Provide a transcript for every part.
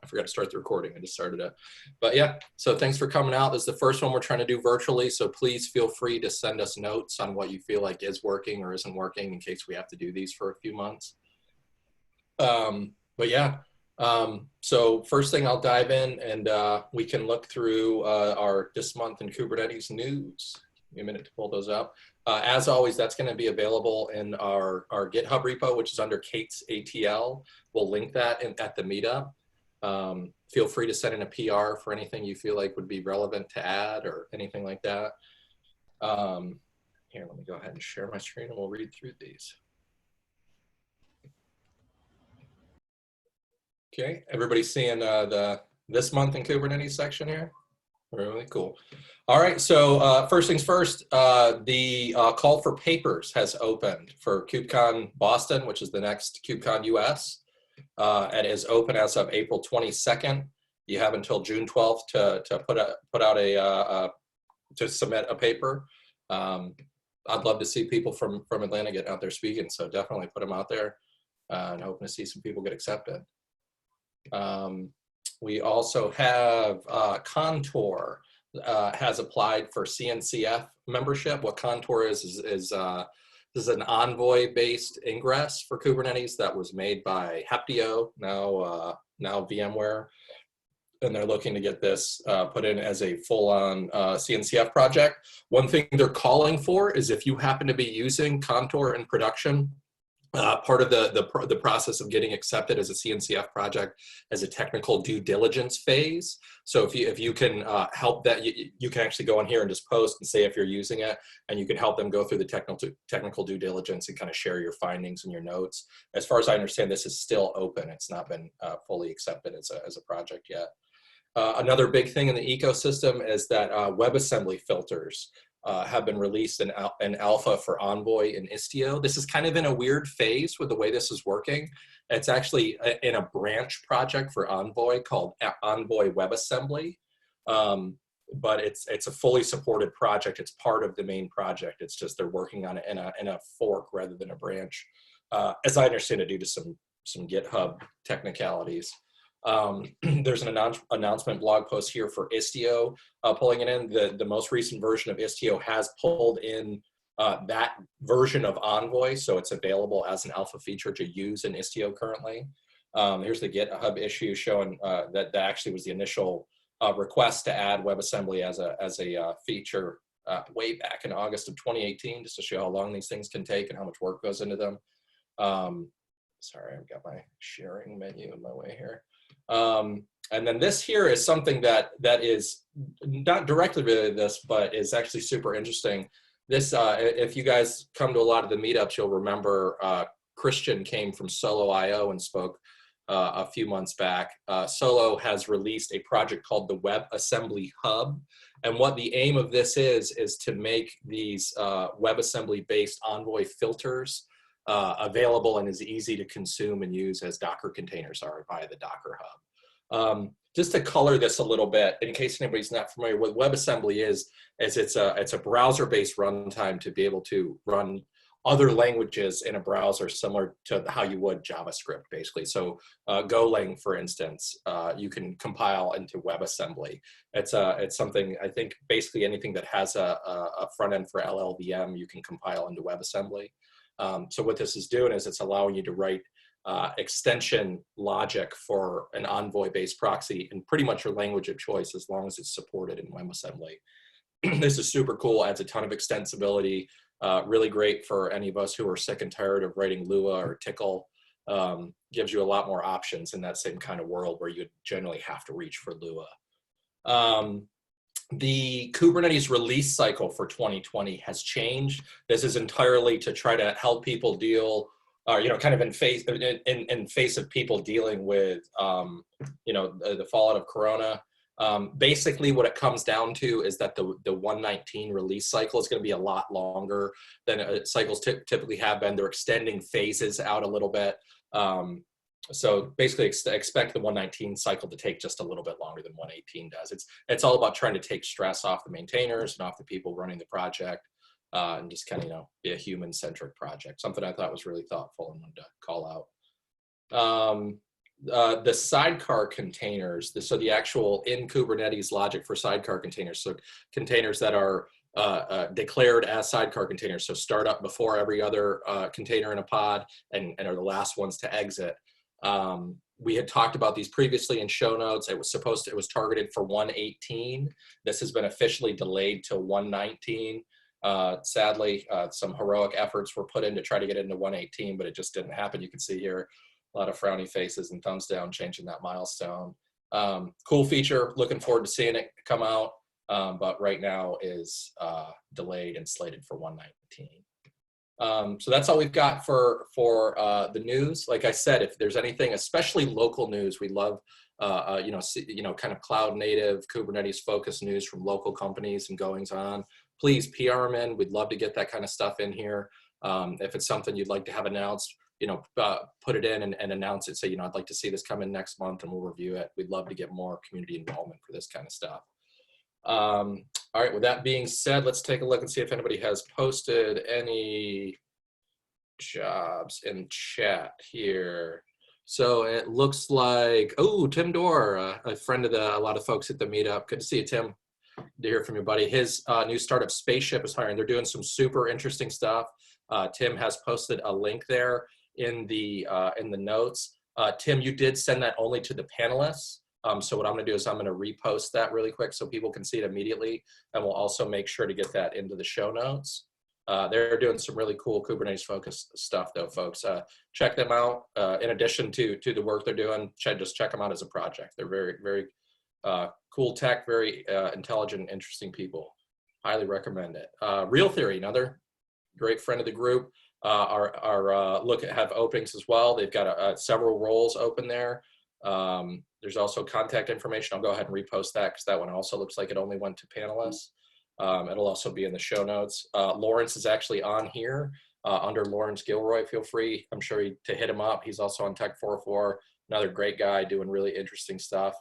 I forgot to start the recording. I just started it. But yeah, so thanks for coming out. This is the first one we're trying to do virtually. So please feel free to send us notes on what you feel like is working or isn't working in case we have to do these for a few months. But yeah, so first thing I'll dive in and we can look through our this month in Kubernetes news. Give me a minute to pull those up. As always, that's going to be available in our GitHub repo, which is under Kate's ATL. We'll link that at the meetup. Feel free to send in a PR for anything you feel like would be relevant to add or anything like that. Here, let me go ahead and share my screen and we'll read through these. Okay, everybody seeing this month in Kubernetes section here? Really cool. All right, so first things first, the call for papers has opened for KubeCon Boston, which is the next KubeCon US. It is open as of April 22nd. You have until June 12th to put out to submit a paper. I'd love to see people from Atlanta get out there speaking, so definitely put them out there and hoping to see some people get accepted. We also have Contour has applied for CNCF membership. What Contour is this is an Envoy-based ingress for Kubernetes that was made by Heptio, now VMware, and they're looking to get this put in as a full-on CNCF project. One thing they're calling for is if you happen to be using Contour in production, part of the process of getting accepted as a CNCF project as a technical due diligence phase. So if you can help that, you can actually go on here and just post and say if you're using it, and you can help them go through the technical due diligence and kind of share your findings and your notes. As far as I understand, this is still open. It's not been fully accepted as a project yet. Another big thing in the ecosystem is that WebAssembly filters have been released in alpha for Envoy and Istio. This is kind of in a weird phase with the way this is working. It's actually in a branch project for Envoy called Envoy WebAssembly, but it's a fully supported project. It's part of the main project. It's just they're working on it in a fork rather than a branch, as I understand it, due to some GitHub technicalities. There's an announcement blog post here for Istio pulling it in. The most recent version of Istio has pulled in that version of Envoy, so it's available as an alpha feature to use in Istio currently. Here's the GitHub issue showing that actually was the initial request to add WebAssembly as a feature way back in August of 2018, just to show how long these things can take and how much work goes into them. Sorry, I've got my sharing menu in my way here. And then this here is something that is not directly related to this, but is actually super interesting. This, if you guys come to a lot of the meetups, you'll remember Christian came from Solo.io and spoke a few months back. Solo has released a project called the WebAssembly Hub. And what the aim of this is to make these WebAssembly-based Envoy filters available and as easy to consume and use as Docker containers are via the Docker Hub. Just to color this a little bit, in case anybody's not familiar, what WebAssembly is it's a browser-based runtime to be able to run other languages in a browser similar to how you would JavaScript, basically. So Golang, for instance, you can compile into WebAssembly. It's something, I think, basically anything that has a front end for LLVM, you can compile into WebAssembly. So what this is doing is it's allowing you to write extension logic for an Envoy-based proxy in pretty much your language of choice as long as it's supported in WebAssembly. This is super cool, adds a ton of extensibility, really great for any of us who are sick and tired of writing Lua or Tickle. Gives you a lot more options in that same kind of world where you generally have to reach for Lua. The Kubernetes release cycle for 2020 has changed. This is entirely to try to help people deal, kind of in face of people dealing with, the fallout of Corona. Basically, what it comes down to is that the 119 release cycle is going to be a lot longer than cycles typically have been. They're extending phases out a little bit. So basically expect the 119 cycle to take just a little bit longer than 118 does. It's all about trying to take stress off the maintainers and off the people running the project, and just kind of, be a human-centric project. Something I thought was really thoughtful and wanted to call out. The sidecar containers, so the actual in Kubernetes logic for sidecar containers, so containers that are declared as sidecar containers, so start up before every other container in a pod and are the last ones to exit. We had talked about these previously in show notes. It was targeted for 118. This has been officially delayed to 119. Sadly, some heroic efforts were put in to try to get into 118, but it just didn't happen. You can see here a lot of frowny faces and thumbs down changing that milestone. Cool feature, looking forward to seeing it come out, but right now is delayed and slated for 119. So that's all we've got for the news. Like I said, if there's anything, especially local news, we love kind of cloud native Kubernetes focused news from local companies and goings on. Please PR them in. We'd love to get that kind of stuff in here. If it's something you'd like to have announced, put it in and announce it. Say, I'd like to see this come in next month and we'll review it. We'd love to get more community involvement for this kind of stuff. All right, with that being said, let's take a look and see if anybody has posted any jobs in chat here. So it looks like, oh, Tim Dorr, a friend of a lot of folks at the meetup. Good to see you, Tim. Good to hear from you, buddy. His new startup, Spaceship, is hiring. They're doing some super interesting stuff. Tim has posted a link there in the notes. Tim, you did send that only to the panelists. So what I'm going to do is I'm going to repost that really quick so people can see it immediately, and we'll also make sure to get that into the show notes. They're doing some really cool Kubernetes focused stuff though, folks. Check them out. In addition to the work they're doing, just check them out as a project. They're very, very cool tech, very intelligent, interesting people. Highly recommend it. Real Theory, another great friend of the group, have openings as well. They've got several roles open there. There's also contact information. I'll go ahead and repost that because that one also looks like it only went to panelists. It'll also be in the show notes. Lawrence is actually on here under Lawrence Gilroy. Feel free, I'm sure, to hit him up. He's also on Tech 404. Another great guy doing really interesting stuff.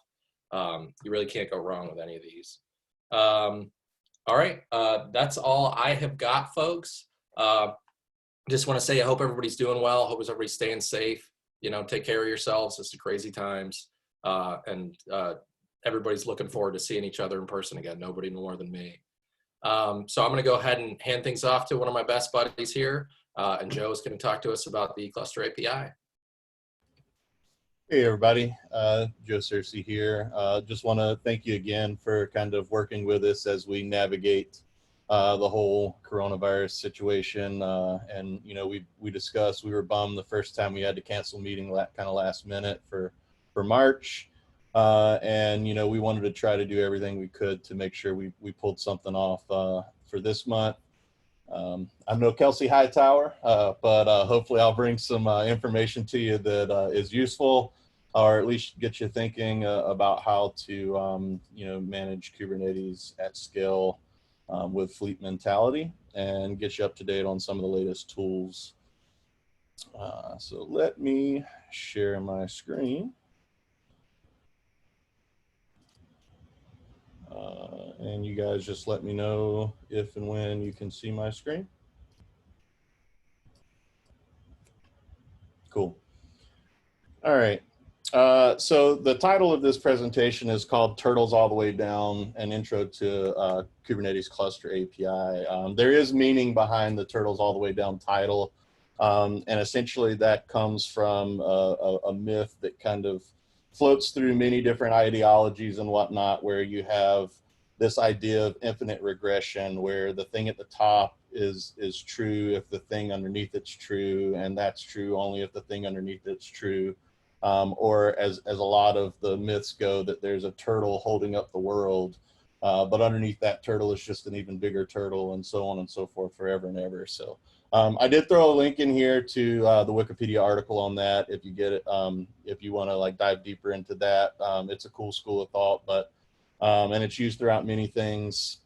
You really can't go wrong with any of these. All right, that's all I have got, folks. Just want to say I hope everybody's doing well. Hope everybody's staying safe. Take care of yourselves. It's the crazy times. And everybody's looking forward to seeing each other in person again. Nobody more than me. So I'm going to go ahead and hand things off to one of my best buddies here. And Joe is going to talk to us about the Cluster API. Hey, everybody. Joe Searcy here. Just want to thank you again for kind of working with us as we navigate the whole coronavirus situation. And, we discussed, we were bummed the first time we had to cancel meeting kind of last minute for March. And, we wanted to try to do everything we could to make sure we pulled something off for this month. I'm no Kelsey Hightower, but hopefully I'll bring some information to you that is useful, or at least get you thinking about how to, manage Kubernetes at scale with fleet mentality, and get you up to date on some of the latest tools. So let me share my screen. And you guys just let me know if and when you can see my screen. Cool. All right. So the title of this presentation is called Turtles All the Way Down, an Intro to Kubernetes Cluster API. There is meaning behind the Turtles All the Way Down title. And essentially that comes from a myth that kind of floats through many different ideologies and whatnot, where you have this idea of infinite regression, where the thing at the top is true if the thing underneath it's true, and that's true only if the thing underneath it's true. Or as a lot of the myths go, that there's a turtle holding up the world, but underneath that turtle is just an even bigger turtle, and so on and so forth, forever and ever. So I did throw a link in here to the Wikipedia article on that if you get it, if you want to dive deeper into that. It's a cool school of thought, but and it's used throughout many things,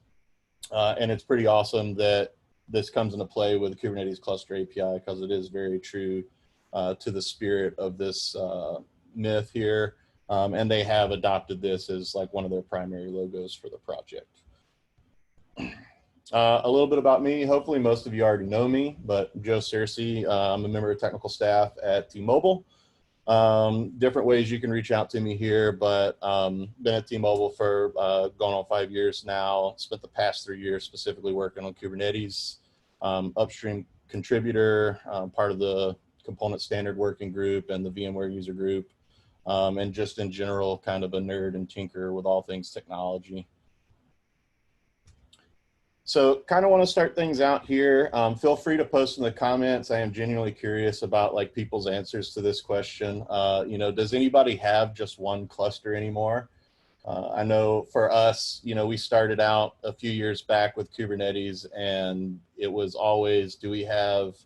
and it's pretty awesome that this comes into play with the Kubernetes Cluster API, because it is very true to the spirit of this myth here, and they have adopted this as one of their primary logos for the project. A little bit about me. Hopefully most of you already know me, but Joe Searcy, I'm a member of technical staff at T-Mobile. Different ways you can reach out to me here, but been at T-Mobile for going on 5 years now. Spent the past 3 years specifically working on Kubernetes, upstream contributor, part of the component standard working group and the VMware user group, and just in general kind of a nerd and tinker with all things technology. So kind of want to start things out here. Feel free to post in the comments. I am genuinely curious about like people's answers to this question. You know, does anybody have just one cluster anymore? I know for us, you know, we started out a few years back with Kubernetes, and it was always, do we have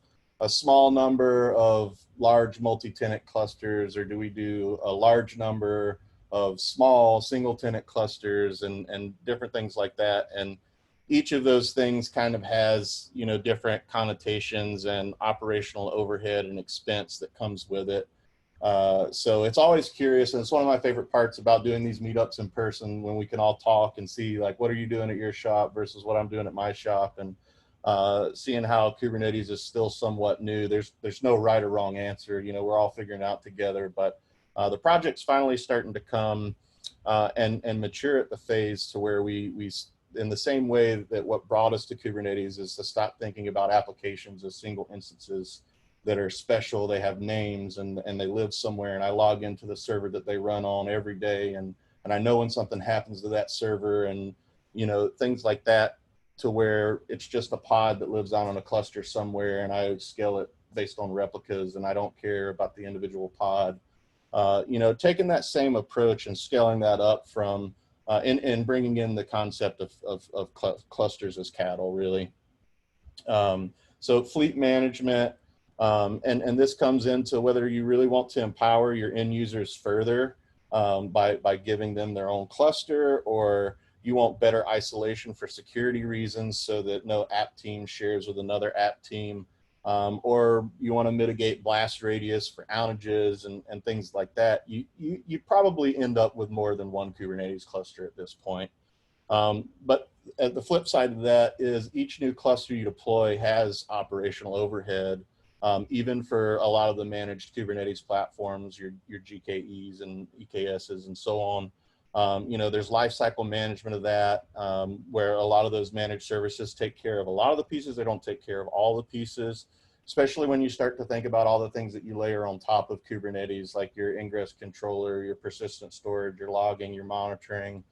a small number of large multi-tenant clusters, or do we do a large number of small single-tenant clusters and different things like that? And each of those things kind of has, you know, different connotations and operational overhead and expense that comes with it. So it's always curious, and it's one of my favorite parts about doing these meetups in person, when we can all talk and see like, what are you doing at your shop versus what I'm doing at my shop, and seeing how Kubernetes is still somewhat new. There's no right or wrong answer. You know, we're all figuring it out together, but the project's finally starting to come and mature at the phase to where we in the same way that what brought us to Kubernetes is to stop thinking about applications as single instances that are special. They have names and they live somewhere, and I log into the server that they run on every day, and I know when something happens to that server, and you know, things like that, to where it's just a pod that lives out on a cluster somewhere, and I scale it based on replicas, and I don't care about the individual pod. You know, taking that same approach and scaling that up from and bringing in the concept of clusters as cattle, really. So fleet management, and this comes into whether you really want to empower your end users further by giving them their own cluster, or you want better isolation for security reasons so that no app team shares with another app team, or you want to mitigate blast radius for outages and things like that. You probably end up with more than one Kubernetes cluster at this point. But the flip side of that is each new cluster you deploy has operational overhead, even for a lot of the managed Kubernetes platforms, your GKEs and EKSs and so on. You know, there's lifecycle management of that, where a lot of those managed services take care of a lot of the pieces. They don't take care of all the pieces, especially when you start to think about all the things that you layer on top of Kubernetes, like your ingress controller, your persistent storage, your logging, your monitoring,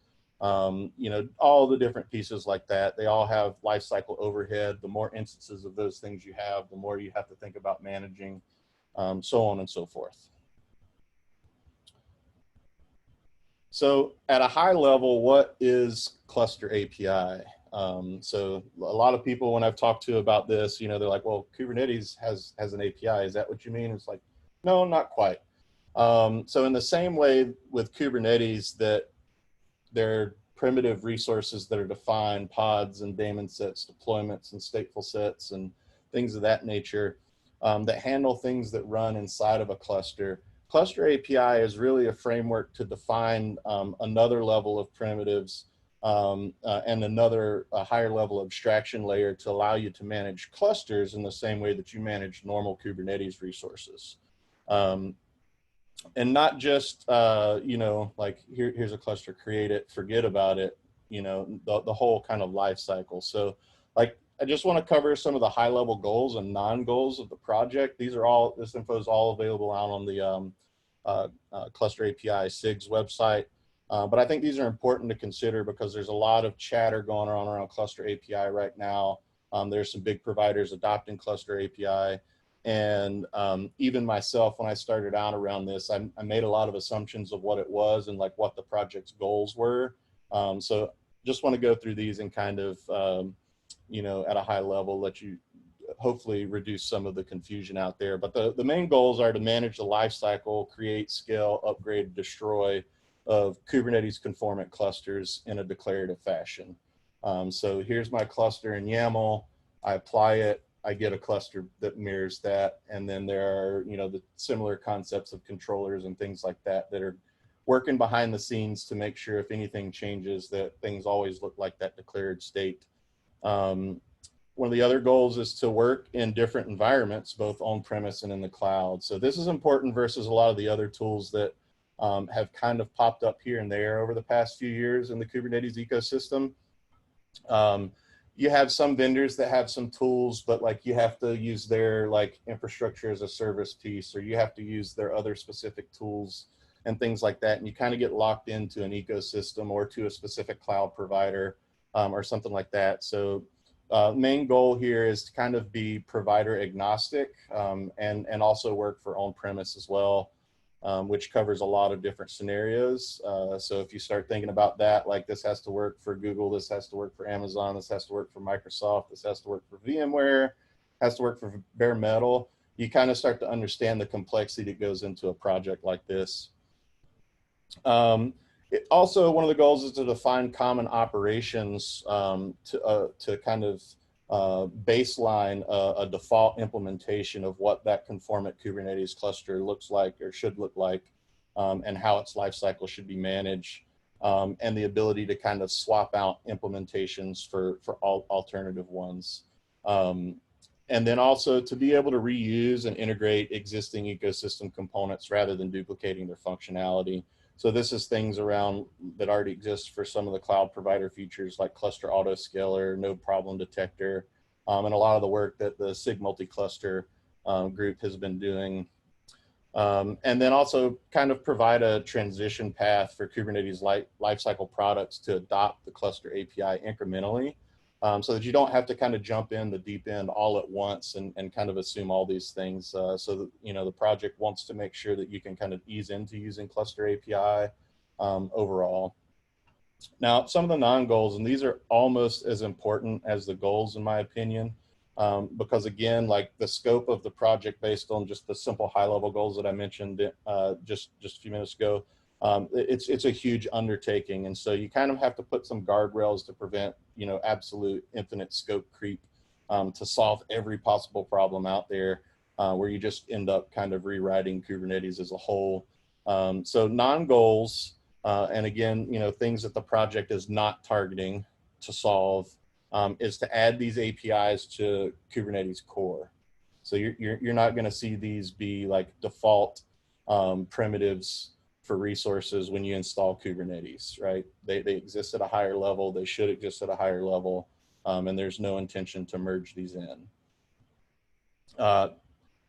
you know, all the different pieces like that. They all have lifecycle overhead. The more instances of those things you have, the more you have to think about managing, so on and so forth. So at a high level, what is Cluster API? So a lot of people, when I've talked to about this, you know, they're like, well, Kubernetes has an API. Is that what you mean? It's like, no, not quite. So in the same way with Kubernetes, that there are primitive resources that are defined, pods and daemon sets, deployments and stateful sets and things of that nature, that handle things that run inside of a cluster. Cluster API is really a framework to define another level of primitives and a higher level abstraction layer to allow you to manage clusters in the same way that you manage normal Kubernetes resources. And not just, you know, like here's a cluster, create it, forget about it, you know, the whole kind of life cycle. So like, I just want to cover some of the high level goals and non-goals of the project. This info is all available out on the Cluster API SIG's website. But I think these are important to consider because there's a lot of chatter going on around Cluster API right now. There's some big providers adopting Cluster API. And even myself, when I started out around this, I made a lot of assumptions of what it was and like what the project's goals were. So just want to go through these and kind of, you know, at a high level, let you hopefully reduce some of the confusion out there. But the main goals are to manage the lifecycle, create, scale, upgrade, destroy of Kubernetes conformant clusters in a declarative fashion. So here's my cluster in YAML. I apply it. I get a cluster that mirrors that. And then there are, you know, the similar concepts of controllers and things like that that are working behind the scenes to make sure if anything changes that things always look like that declared state. one of the other goals is to work in different environments, both on-premise and in the cloud. So this is important versus a lot of the other tools that have kind of popped up here and there over the past few years in the Kubernetes ecosystem. You have some vendors that have some tools, but like you have to use their like infrastructure as a service piece, or you have to use their other specific tools and things like that. And you kind of get locked into an ecosystem or to a specific cloud provider or something like that. So main goal here is to kind of be provider agnostic and also work for on-premise as well, which covers a lot of different scenarios. So if you start thinking about that, like this has to work for Google, this has to work for Amazon, this has to work for Microsoft, this has to work for VMware, has to work for bare metal, you kind of start to understand the complexity that goes into a project like this. Also, one of the goals is to define common operations to kind of baseline a default implementation of what that conformant Kubernetes cluster looks like or should look like, and how its lifecycle should be managed, and the ability to kind of swap out implementations for all alternative ones. And then also to be able to reuse and integrate existing ecosystem components rather than duplicating their functionality. So this is things around that already exist for some of the cloud provider features like cluster autoscaler, node problem detector, and a lot of the work that the SIG multi-cluster group has been doing. And then also kind of provide a transition path for Kubernetes lifecycle products to adopt the cluster API incrementally, so that you don't have to kind of jump in the deep end all at once and kind of assume all these things. So that, you know, the project wants to make sure that you can kind of ease into using cluster API overall. Now, some of the non-goals, and these are almost as important as the goals in my opinion, because again, like the scope of the project based on just the simple high-level goals that I mentioned just a few minutes ago, it's a huge undertaking, and so you kind of have to put some guardrails to prevent, you know, absolute infinite scope creep to solve every possible problem out there, where you just end up kind of rewriting Kubernetes as a whole. So non-goals, and again, you know, things that the project is not targeting to solve, is to add these APIs to Kubernetes core. So you're not going to see these be like default primitives for resources when you install Kubernetes, right? They exist at a higher level. They should exist at a higher level, and there's no intention to merge these in.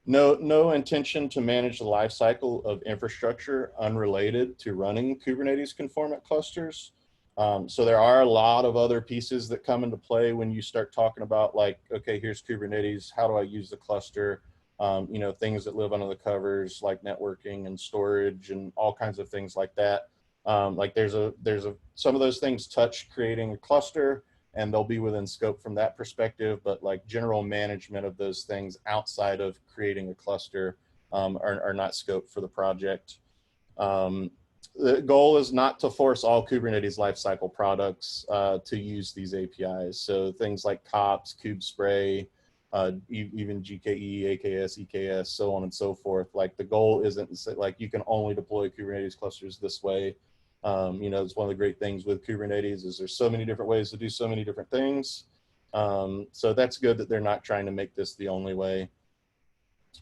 No intention to manage the lifecycle of infrastructure unrelated to running Kubernetes conformant clusters. So there are a lot of other pieces that come into play when you start talking about like, okay, here's Kubernetes, how do I use the cluster? You know, things that live under the covers like networking and storage and all kinds of things like that. Like some of those things touch creating a cluster, and they'll be within scope from that perspective, but like general management of those things outside of creating a cluster are not scope for the project. The goal is not to force all Kubernetes lifecycle products to use these APIs. So things like COPS, KubeSpray, even GKE, AKS, EKS, so on and so forth. Like the goal isn't like you can only deploy Kubernetes clusters this way. You know, it's one of the great things with Kubernetes is there's so many different ways to do so many different things. So that's good that they're not trying to make this the only way.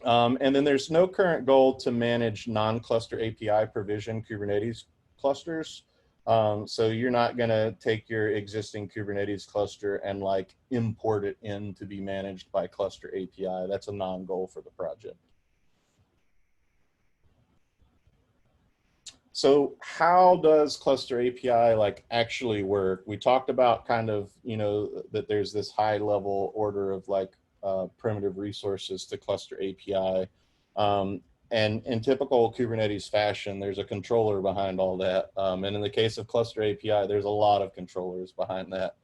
And then there's no current goal to manage non-cluster API provision Kubernetes clusters. So you're not going to take your existing Kubernetes cluster and like import it in to be managed by cluster API. That's a non-goal for the project. So how does cluster API like actually work? We talked about kind of, you know, that there's this high level order of like primitive resources to cluster API. And in typical Kubernetes fashion, there's a controller behind all that. And in the case of cluster API, there's a lot of controllers behind that.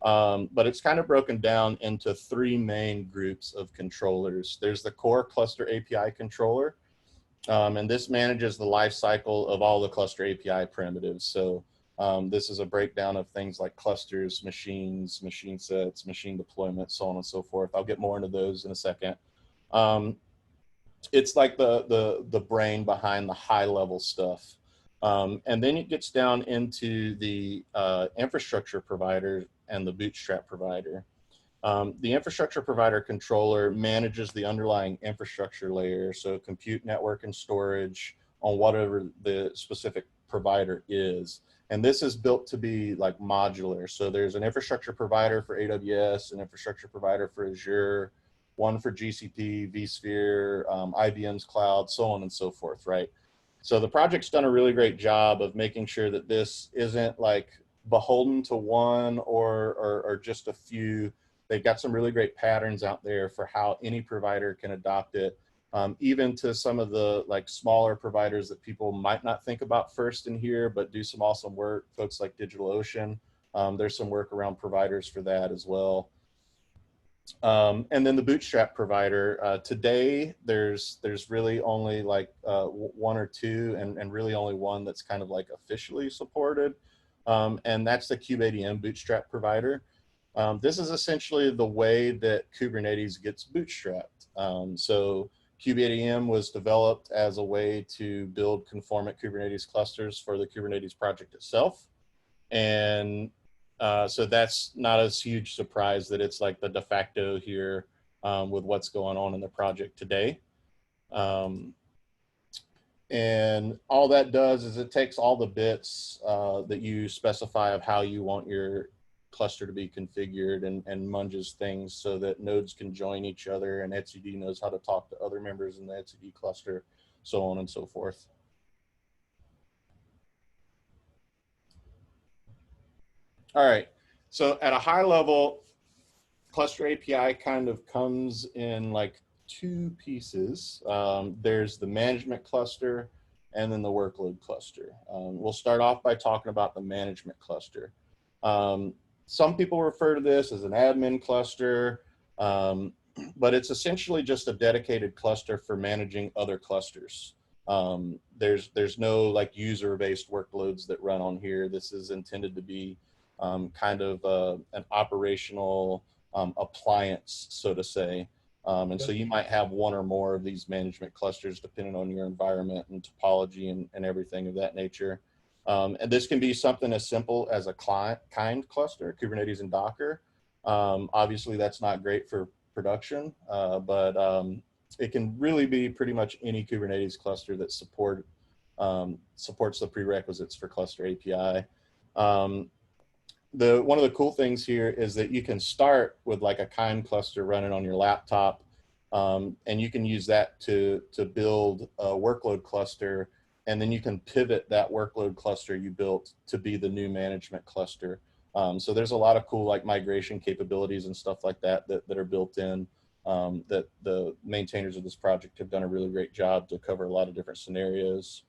But it's kind of broken down into three main groups of controllers. There's the core cluster API controller. And this manages the life cycle of all the cluster API primitives. So this is a breakdown of things like clusters, machines, machine sets, machine deployment, so on and so forth. I'll get more into those in a second. It's like the brain behind the high level stuff. And then it gets down into the infrastructure provider and the Bootstrap provider. The infrastructure provider controller manages the underlying infrastructure layer, so compute, network, and storage on whatever the specific provider is. And this is built to be like modular. So there's an infrastructure provider for AWS, an infrastructure provider for Azure, one for GCP, vSphere, IBM's cloud, so on and so forth, right? So the project's done a really great job of making sure that this isn't like beholden to one or just a few. They've got some really great patterns out there for how any provider can adopt it, even to some of the like smaller providers that people might not think about first in here, but do some awesome work. Folks like DigitalOcean, there's some work around providers for that as well. And then the Bootstrap Provider. Today, there's really only like one or two, and really only one that's kind of like officially supported, and that's the kubeadm Bootstrap Provider. This is essentially the way that Kubernetes gets bootstrapped. So kubeadm was developed as a way to build conformant Kubernetes clusters for the Kubernetes project itself. And so that's not a huge surprise that it's like the de facto here with what's going on in the project today. And all that does is it takes all the bits that you specify of how you want your cluster to be configured and munges things so that nodes can join each other and etcd knows how to talk to other members in the etcd cluster, so on and so forth. All right, so at a high level, Cluster API kind of comes in like two pieces. There's the management cluster and then the workload cluster. We'll start off by talking about the management cluster. Some people refer to this as an admin cluster, but it's essentially just a dedicated cluster for managing other clusters. There's no like user-based workloads that run on here. This is intended to be kind of an operational appliance, so to say. And so you might have one or more of these management clusters depending on your environment and topology and everything of that nature. And this can be something as simple as a kind cluster, Kubernetes and Docker. Obviously, that's not great for production, but it can really be pretty much any Kubernetes cluster that supports the prerequisites for Cluster API. One of the cool things here is that you can start with like a kind cluster running on your laptop, and you can use that to build a workload cluster, and then you can pivot that workload cluster you built to be the new management cluster. So there's a lot of cool like migration capabilities and stuff like that that are built in, that the maintainers of this project have done a really great job to cover a lot of different scenarios.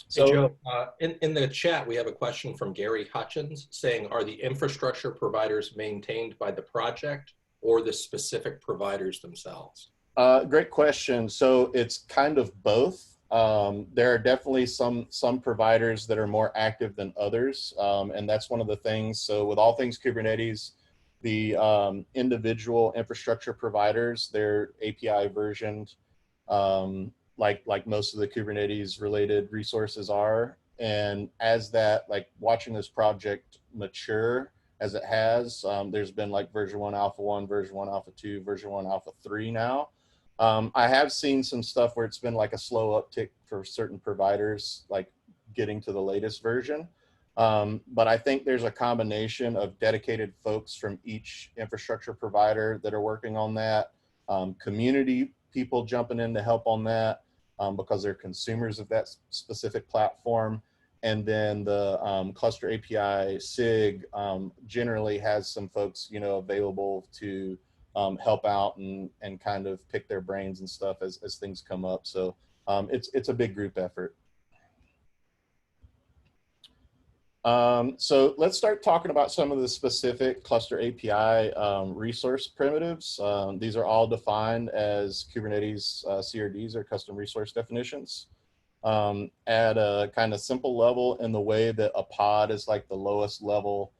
So, hey Joe, in the chat, we have a question from Gary Hutchins saying, are the infrastructure providers maintained by the project or the specific providers themselves? Great question. So it's kind of both. There are definitely some providers that are more active than others, and that's one of the things. So with all things Kubernetes, the individual infrastructure providers, they're API versioned, like most of the Kubernetes related resources are. And as that, like watching this project mature as it has, there's been like version 1 alpha 1, version 1 alpha 2, version 1 alpha 3 now. I have seen some stuff where it's been like a slow uptick for certain providers, like getting to the latest version. But I think there's a combination of dedicated folks from each infrastructure provider that are working on that, community people jumping in to help on that, because they're consumers of that specific platform. And then the Cluster API SIG generally has some folks, available to help out and kind of pick their brains and stuff as things come up. So it's a big group effort. So let's start talking about some of the specific Cluster API resource primitives. These are all defined as Kubernetes CRDs, or custom resource definitions, at a kind of simple level, in the way that a pod is like the lowest level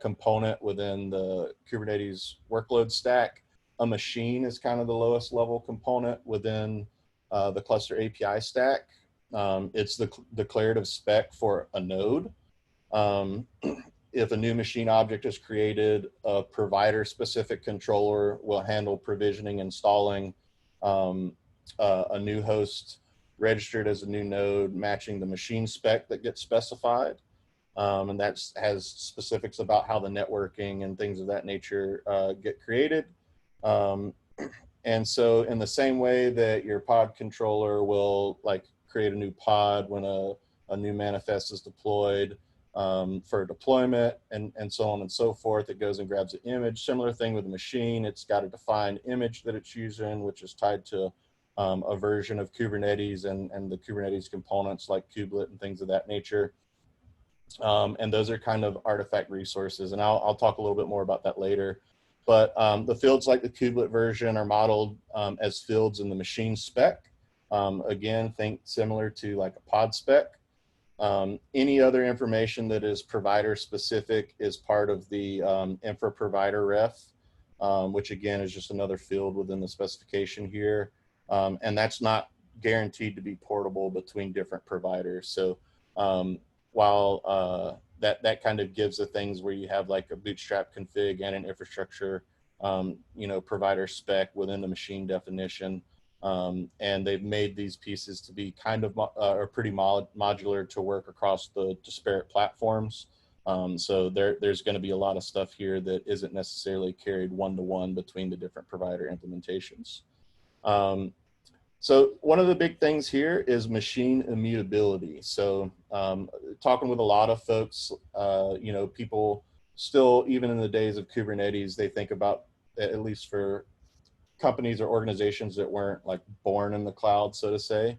component within the Kubernetes workload stack. A machine is kind of the lowest level component within the Cluster API stack. It's the declarative spec for a node. If a new machine object is created, a provider-specific controller will handle provisioning, installing a new host registered as a new node, matching the machine spec that gets specified. And that has specifics about how the networking and things of that nature get created. And so in the same way that your pod controller will like create a new pod when a new manifest is deployed for deployment and so on and so forth, it goes and grabs an image. Similar thing with the machine, it's got a defined image that it's using, which is tied to a version of Kubernetes and the Kubernetes components like kubelet and things of that nature. And those are kind of artifact resources. And I'll talk a little bit more about that later. But the fields like the kubelet version are modeled as fields in the machine spec. Again, think similar to like a pod spec. Any other information that is provider specific is part of the infra provider ref, which again is just another field within the specification here. And that's not guaranteed to be portable between different providers. So while that kind of gives the things where you have like a Bootstrap config and an infrastructure, provider spec within the machine definition. And they've made these pieces to be kind of pretty modular to work across the disparate platforms. So there's going to be a lot of stuff here that isn't necessarily carried one-to-one between the different provider implementations. So one of the big things here is machine immutability. So talking with a lot of folks, people still, even in the days of Kubernetes, they think about, at least for companies or organizations that weren't like born in the cloud, so to say,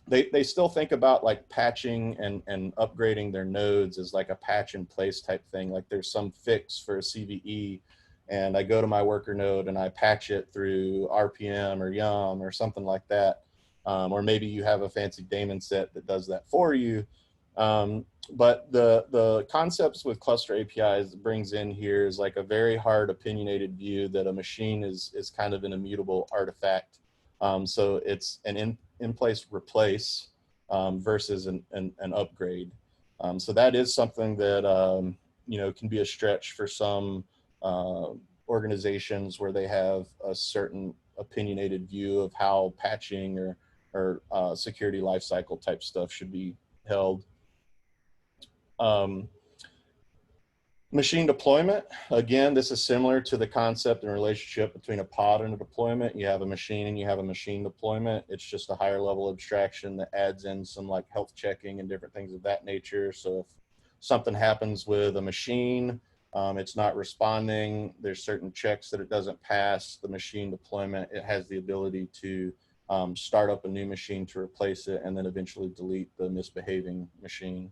they still think about like patching and upgrading their nodes as like a patch in place type thing. Like there's some fix for a CVE, and I go to my worker node and I patch it through RPM or Yum or something like that. Or maybe you have a fancy daemon set that does that for you. But the concepts with cluster APIs brings in here is like a very hard opinionated view that a machine is kind of an immutable artifact. So it's an in-place replace versus an upgrade. So that is something that, can be a stretch for some organizations where they have a certain opinionated view of how patching or security lifecycle type stuff should be held. Machine deployment, again, this is similar to the concept and relationship between a pod and a deployment. You have a machine and you have a machine deployment. It's just a higher level abstraction that adds in some like health checking and different things of that nature. So if something happens with a machine, it's not responding, there's certain checks that it doesn't pass, the machine deployment, it has the ability to start up a new machine to replace it and then eventually delete the misbehaving machine.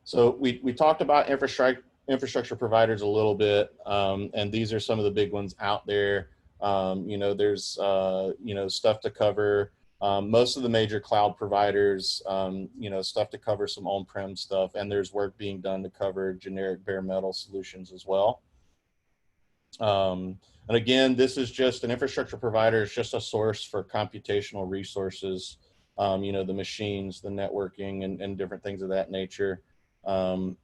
So we talked about infrastructure providers a little bit, and these are some of the big ones out there. There's stuff to cover. Most of the major cloud providers, stuff to cover some on-prem stuff, and there's work being done to cover generic bare metal solutions as well. And again, this is just an infrastructure provider. It's just a source for computational resources, the machines, the networking, and different things of that nature. And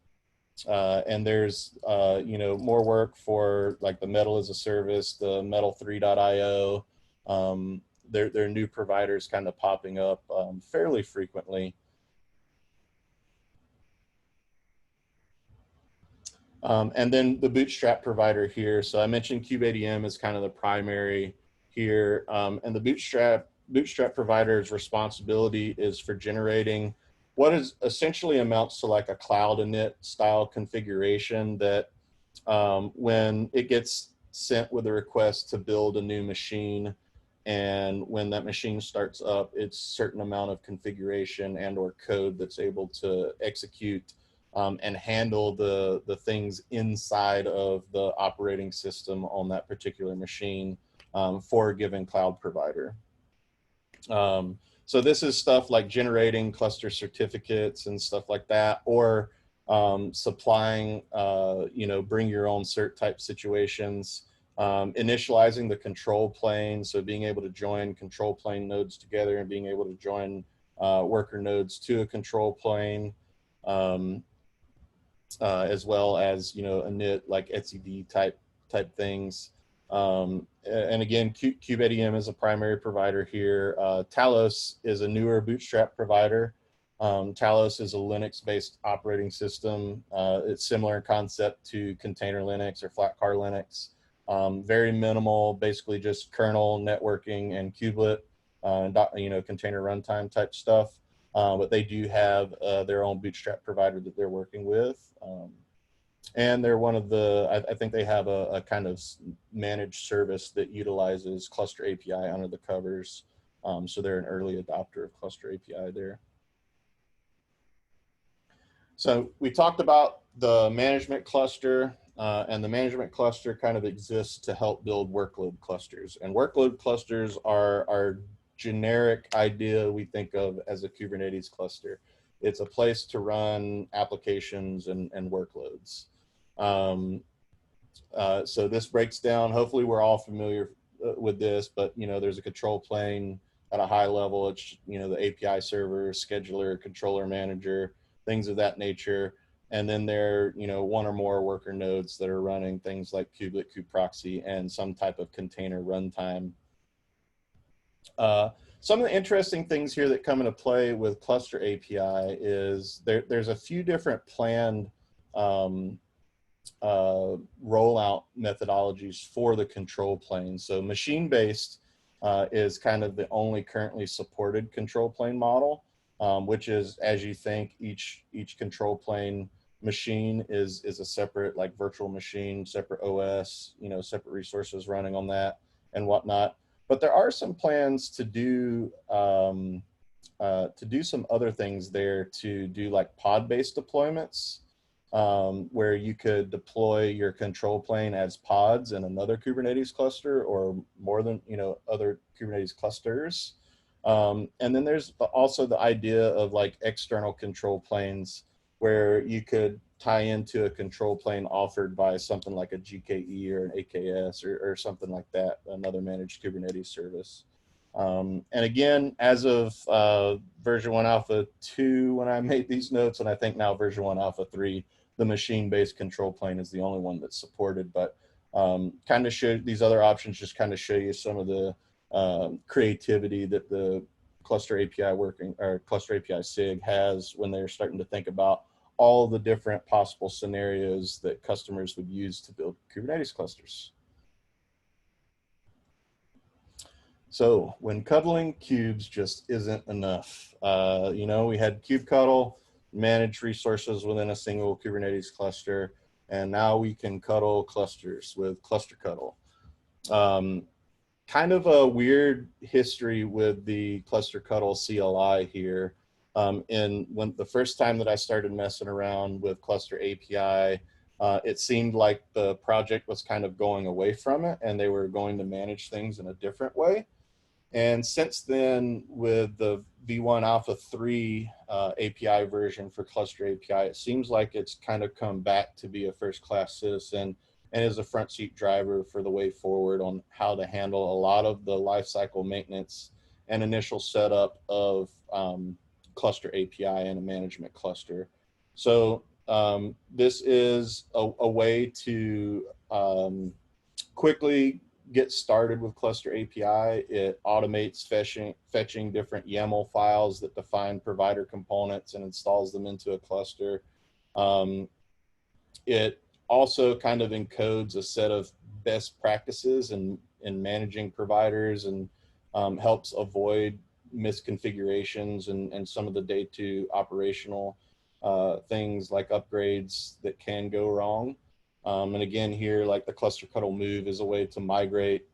there's, more work for like the Metal as a Service, the Metal 3.io. There are new providers kind of popping up fairly frequently. And then the Bootstrap provider here. So I mentioned kubeadm is kind of the primary here. And the Bootstrap provider's responsibility is for generating what is essentially amounts to like a cloud init style configuration that when it gets sent with a request to build a new machine, and when that machine starts up, it's a certain amount of configuration and or code that's able to execute and handle the things inside of the operating system on that particular machine for a given cloud provider. So this is stuff like generating cluster certificates and stuff like that, or supplying, bring your own cert type situations, initializing the control plane. So being able to join control plane nodes together and being able to join worker nodes to a control plane, as well as, you know, init like etcd type things. And again, KubeADM is a primary provider here. Talos is a newer Bootstrap provider. Talos is a Linux-based operating system. It's similar in concept to Container Linux or Flatcar Linux. Very minimal, basically just kernel, networking, and kubelet, you know, container runtime type stuff. But they do have their own Bootstrap provider that they're working with. And they're one of the, I think they have a kind of managed service that utilizes Cluster API under the covers. So they're an early adopter of Cluster API there. So we talked about the management cluster, and the management cluster kind of exists to help build workload clusters. And workload clusters are our generic idea we think of as a Kubernetes cluster. It's a place to run applications and workloads. So this breaks down, hopefully we're all familiar with this, but you know, there's a control plane at a high level. It's, you know, the API server, scheduler, controller manager, things of that nature. And then there, you know, one or more worker nodes that are running things like kubelet, kubeproxy, and some type of container runtime. Some of the interesting things here that come into play with Cluster API is there's a few different planned rollout methodologies for the control plane. So machine-based is kind of the only currently supported control plane model, which is, as you think, each control plane machine is a separate, like, virtual machine, separate OS, you know, separate resources running on that and whatnot. But there are some plans to do some other things there, to do like pod-based deployments, where you could deploy your control plane as pods in another Kubernetes cluster, or more than, you know, other Kubernetes clusters. And then there's also the idea of like external control planes, where you could tie into a control plane offered by something like a GKE or an AKS or something like that, another managed Kubernetes service. And again, as of version 1 alpha 2, when I made these notes, and I think now version 1 alpha 3, the machine-based control plane is the only one that's supported. But kind of show these other options, just kind of show you some of the creativity that the Cluster API Cluster API SIG has when they're starting to think about all the different possible scenarios that customers would use to build Kubernetes clusters. So when cuddling cubes just isn't enough, you know, we had kubectl, manage resources within a single Kubernetes cluster, and now we can cuddle clusters with clusterctl. Kind of a weird history with the clusterctl CLI here. When the first time that I started messing around with Cluster API, it seemed like the project was kind of going away from it, and they were going to manage things in a different way. And since then, with the v1 alpha 3 API version for Cluster API, it seems like it's kind of come back to be a first-class citizen and is a front seat driver for the way forward on how to handle a lot of the lifecycle maintenance and initial setup of Cluster API in a management cluster. So this is a way to quickly get started with Cluster API. It automates fetching different YAML files that define provider components and installs them into a cluster. It also kind of encodes a set of best practices in managing providers, and helps avoid misconfigurations and some of the day two operational things like upgrades that can go wrong. And again, here, like the clusterctl move is a way to migrate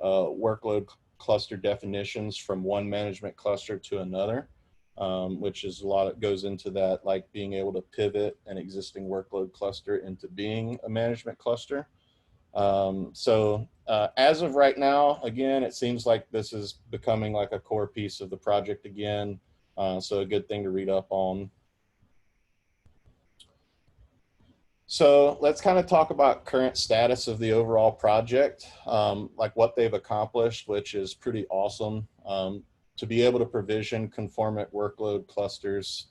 workload cluster definitions from one management cluster to another, which is a lot that goes into that, like being able to pivot an existing workload cluster into being a management cluster. As of right now, again, it seems like this is becoming like a core piece of the project again. So a good thing to read up on. So let's kind of talk about current status of the overall project, like what they've accomplished, which is pretty awesome. to be able to provision conformant workload clusters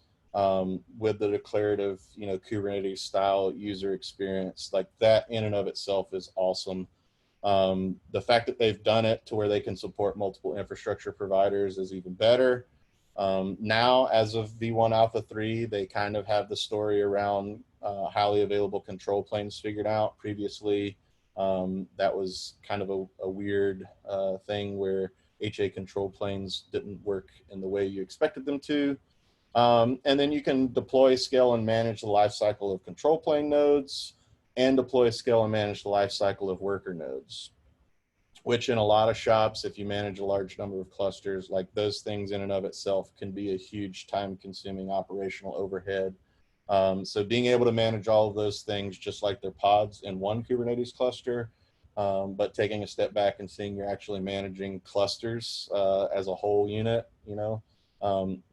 with the declarative, Kubernetes style user experience, like that in and of itself is awesome. The fact that they've done it to where they can support multiple infrastructure providers is even better. Now, as of V1 Alpha 3, they kind of have the story around highly available control planes figured out. Previously, that was kind of a weird thing where HA control planes didn't work in the way you expected them to. And then you can deploy, scale, and manage the lifecycle of control plane nodes, and deploy, scale, and manage the lifecycle of worker nodes, which in a lot of shops, if you manage a large number of clusters, like those things in and of itself can be a huge time-consuming operational overhead. So being able to manage all of those things just like they're pods in one Kubernetes cluster, but taking a step back and seeing you're actually managing clusters as a whole unit,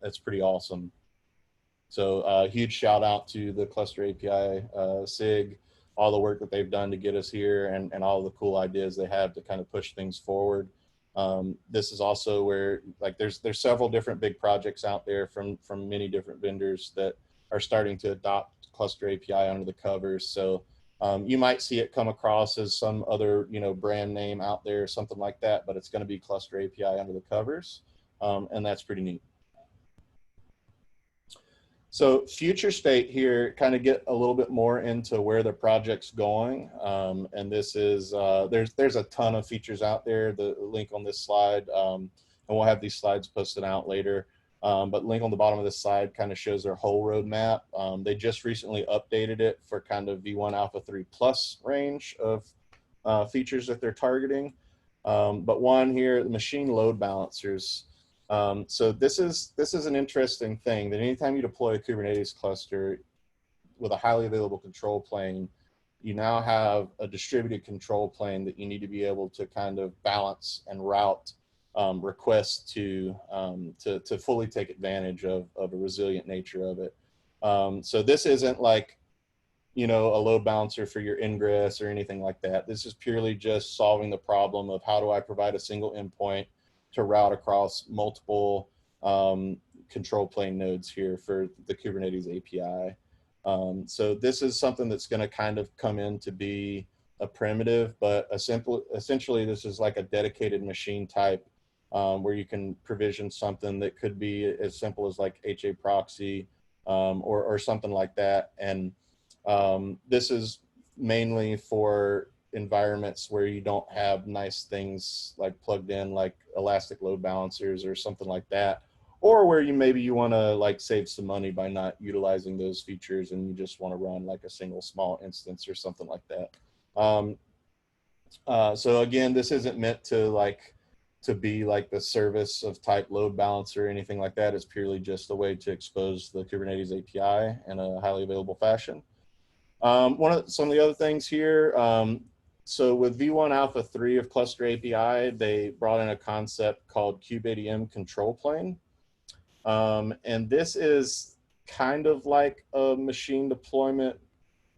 that's pretty awesome. So huge shout out to the Cluster API SIG, all the work that they've done to get us here, and all the cool ideas they have to kind of push things forward. This is also where, like, there's several different big projects out there from many different vendors that are starting to adopt Cluster API under the covers. So you might see it come across as some other brand name out there, something like that, but it's going to be Cluster API under the covers, and that's pretty neat. So future state here, kind of get a little bit more into where the project's going. And this is, there's a ton of features out there, the link on this slide, and we'll have these slides posted out later. But link on the bottom of this slide kind of shows their whole roadmap. They just recently updated it for kind of V1 Alpha 3 Plus range of features that they're targeting. But one here, the machine load balancers. So this is an interesting thing, that anytime you deploy a Kubernetes cluster with a highly available control plane, you now have a distributed control plane that you need to be able to kind of balance and route requests to fully take advantage of a resilient nature of it. So this isn't like, a load balancer for your ingress or anything like that. This is purely just solving the problem of how do I provide a single endpoint to route across multiple control plane nodes here for the Kubernetes API. So this is something that's going to kind of come in to be a primitive, but essentially this is like a dedicated machine type where you can provision something that could be as simple as like HA proxy or something like that. And this is mainly for environments where you don't have nice things like plugged in, like elastic load balancers or something like that, or where maybe you want to like save some money by not utilizing those features and you just want to run like a single small instance or something like that. So again, this isn't meant to be like the service of type load balancer or anything like that. It's purely just a way to expose the Kubernetes API in a highly available fashion. Some of the other things here, so with V1 Alpha 3 of Cluster API, they brought in a concept called kubeadm control plane. And this is kind of like a machine deployment,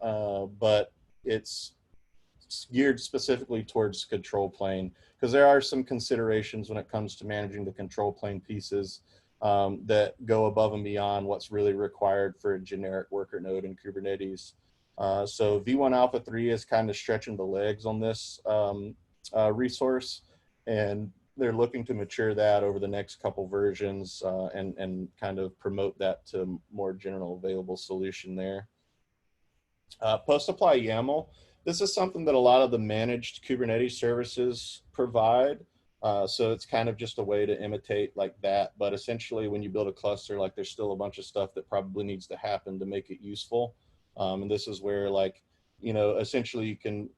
but it's geared specifically towards control plane, because there are some considerations when it comes to managing the control plane pieces that go above and beyond what's really required for a generic worker node in Kubernetes. So V1 Alpha 3 is kind of stretching the legs on this resource, and they're looking to mature that over the next couple versions and kind of promote that to more general available solution there. Post-apply YAML. This is something that a lot of the managed Kubernetes services provide. So it's kind of just a way to imitate like that. But essentially, when you build a cluster, like there's still a bunch of stuff that probably needs to happen to make it useful. And this is where, like, essentially you can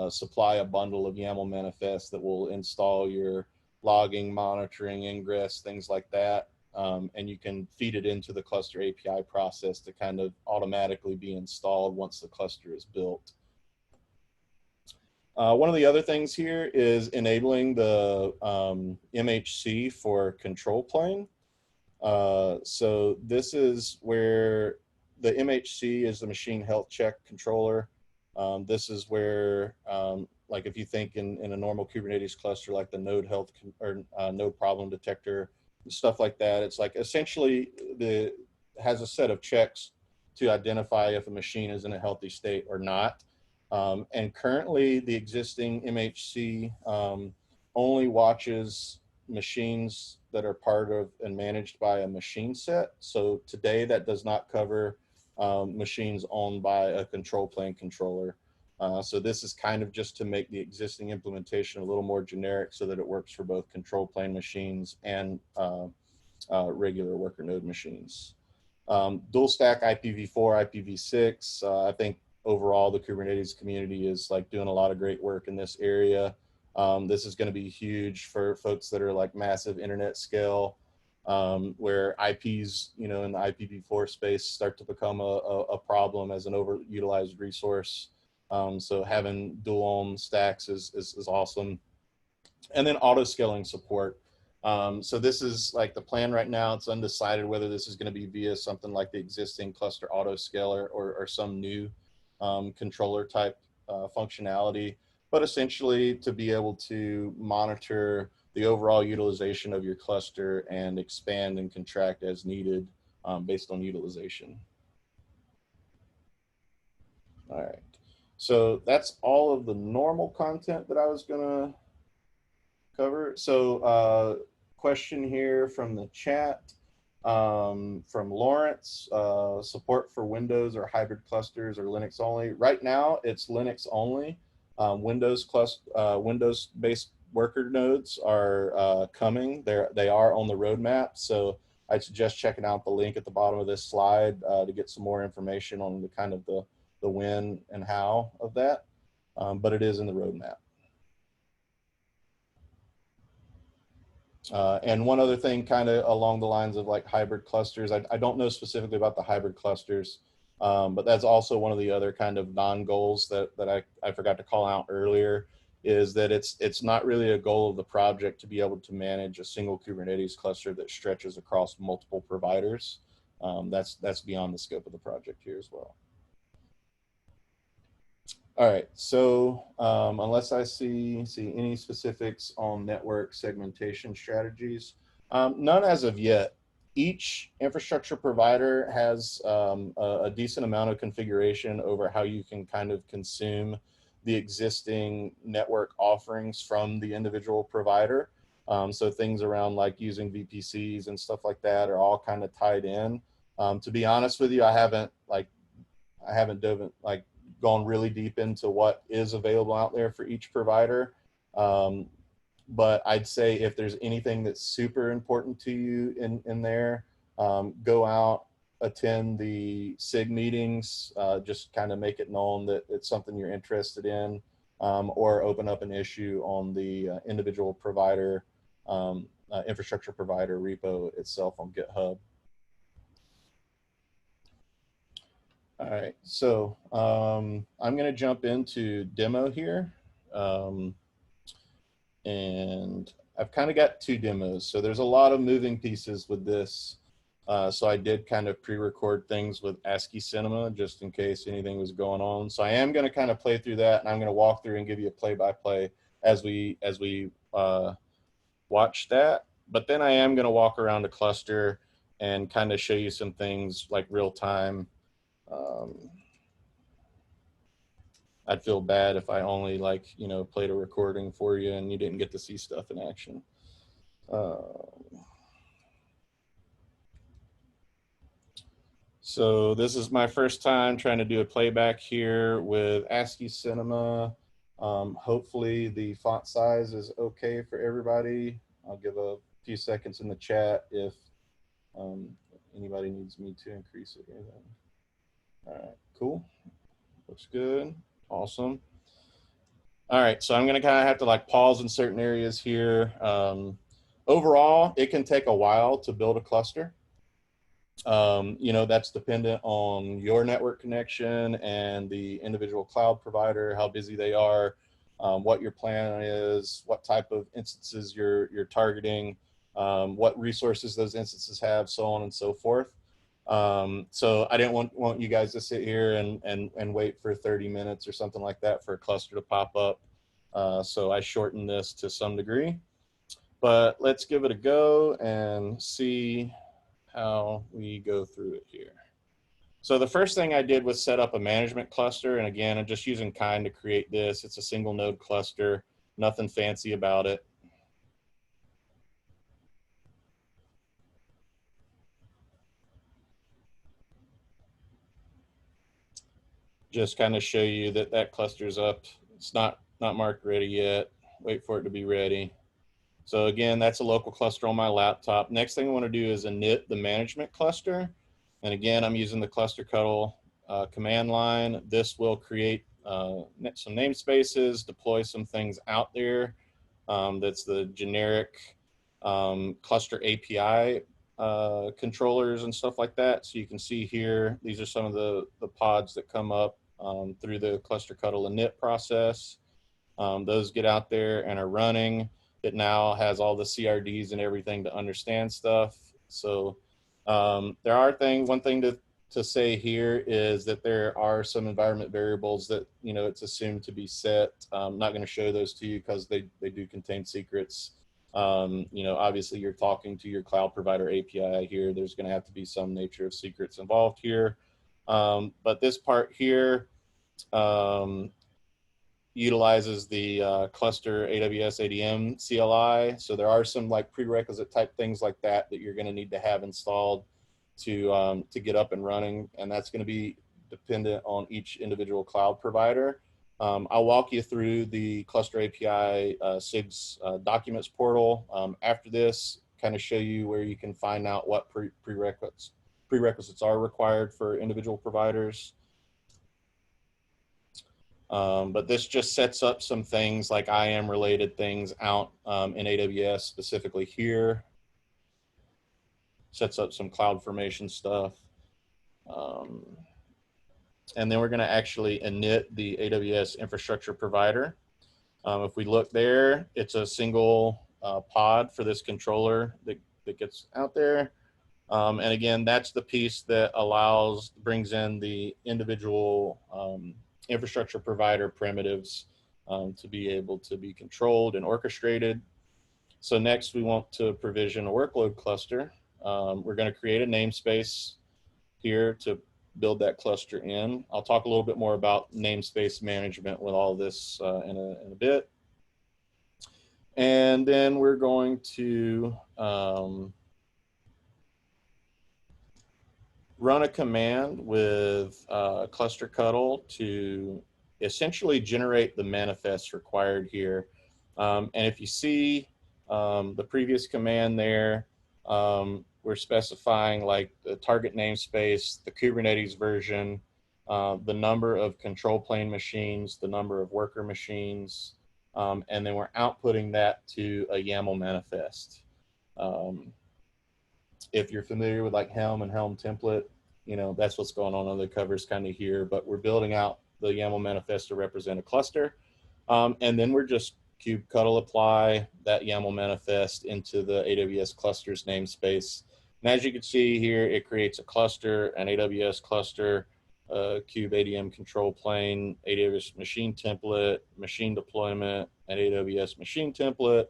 supply a bundle of YAML manifests that will install your logging, monitoring, ingress, things like that. And you can feed it into the cluster API process to kind of automatically be installed once the cluster is built. One of the other things here is enabling the MHC for control plane. So this is where the MHC is the machine health check controller. This is where, like if you think in a normal Kubernetes cluster, like the node health or node problem detector stuff like that. It's like essentially has a set of checks to identify if a machine is in a healthy state or not. And currently the existing MHC only watches machines that are part of and managed by a machine set. So today that does not cover machines owned by a control plane controller. So this is kind of just to make the existing implementation a little more generic so that it works for both control plane machines and regular worker node machines. Dual stack IPv4, IPv6. I think overall the Kubernetes community is like doing a lot of great work in this area. This is going to be huge for folks that are like massive internet scale, where IPs, you know, in the IPv4 space start to become a problem as an overutilized resource. So having dual ohm stacks is awesome. And then auto scaling support. So this is like the plan right now. It's undecided whether this is going to be via something like the existing cluster autoscaler or some new controller type functionality, but essentially to be able to monitor the overall utilization of your cluster and expand and contract as needed based on utilization. All right, so that's all of the normal content that I was gonna cover. So question here from the chat from Lawrence, support for Windows or hybrid clusters or Linux only. Right now it's Linux only. Windows-based worker nodes are coming. They are on the roadmap. So I'd suggest checking out the link at the bottom of this slide to get some more information on the kind of the when and how of that. But it is in the roadmap. And one other thing kind of along the lines of like hybrid clusters, I don't know specifically about the hybrid clusters, but that's also one of the other kind of non-goals that I forgot to call out earlier, is that it's not really a goal of the project to be able to manage a single Kubernetes cluster that stretches across multiple providers. That's beyond the scope of the project here as well. All right, so unless I see any specifics on network segmentation strategies, none as of yet. Each infrastructure provider has a decent amount of configuration over how you can kind of consume the existing network offerings from the individual provider. So things around like using VPCs and stuff like that are all kind of tied in. To be honest with you, I haven't gone really deep into what is available out there for each provider. But I'd say if there's anything that's super important to you in there, go out, attend the SIG meetings, just kind of make it known that it's something you're interested in, or open up an issue on the individual provider, infrastructure provider repo itself on GitHub. All right, so I'm going to jump into demo here. And I've kind of got two demos. So there's a lot of moving pieces with this. So I did kind of pre-record things with ASCII Cinema just in case anything was going on. So I am going to kind of play through that, and I'm going to walk through and give you a play-by-play as we watch that. But then I am going to walk around a cluster and kind of show you some things like real time. I'd feel bad if I only played a recording for you and you didn't get to see stuff in action. So this is my first time trying to do a playback here with ASCII Cinema. Hopefully the font size is okay for everybody. I'll give a few seconds in the chat if anybody needs me to increase it here then. All right, cool. Looks good. Awesome. All right, so I'm going to kind of have to like pause in certain areas here. Overall, it can take a while to build a cluster. That's dependent on your network connection and the individual cloud provider, how busy they are, what your plan is, what type of instances you're targeting, what resources those instances have, so on and so forth. So I didn't want you guys to sit here and wait for 30 minutes or something like that for a cluster to pop up. So I shortened this to some degree. but let's give it a go and see how we go through it here. So the first thing I did was set up a management cluster. And again, I'm just using Kind to create this. It's a single node cluster, nothing fancy about it. Just kind of show you that that cluster's up. It's not marked ready yet. Wait for it to be ready. So again, that's a local cluster on my laptop. Next thing I want to do is init the management cluster. And again, I'm using the cluster command line. This will create some namespaces, deploy some things out there. That's the generic cluster API controllers and stuff like that. So you can see here, these are some of the pods that come up through the cluster init process. Those get out there and are running. It now has all the CRDs and everything to understand stuff. So there are one thing to say here is that there are some environment variables that, you know, it's assumed to be set. I'm not going to show those to you because they do contain secrets. You know, obviously you're talking to your cloud provider API here. There's going to have to be some nature of secrets involved here. But this part here utilizes the cluster AWS ADM CLI. So there are some like prerequisite type things like that you're going to need to have installed to get up and running. And that's going to be dependent on each individual cloud provider. I'll walk you through the cluster API SIGS documents portal after this, kind of show you where you can find out what prerequisites are required for individual providers. But this just sets up some things like IAM related things out in AWS, specifically here. Sets up some CloudFormation stuff. And then we're going to actually init the AWS infrastructure provider. If we look there, it's a single pod for this controller that gets out there. And again, that's the piece that brings in the individual infrastructure provider primitives to be able to be controlled and orchestrated. So next we want to provision a workload cluster. We're going to create a namespace here to build that cluster in. I'll talk a little bit more about namespace management with all this in a bit. And then we're going to run a command with cluster to essentially generate the manifest required here. And if you see the previous command there, we're specifying like the target namespace, the Kubernetes version, the number of control plane machines, the number of worker machines, and then we're outputting that to a YAML manifest. If you're familiar with like Helm and Helm template, you know, that's what's going on the covers kind of here, but we're building out the YAML manifest to represent a cluster. And then we're just kubectl apply that YAML manifest into the AWS clusters namespace. And as you can see here, it creates a cluster, an AWS cluster, kube ADM control plane, AWS machine template, machine deployment, an AWS machine template,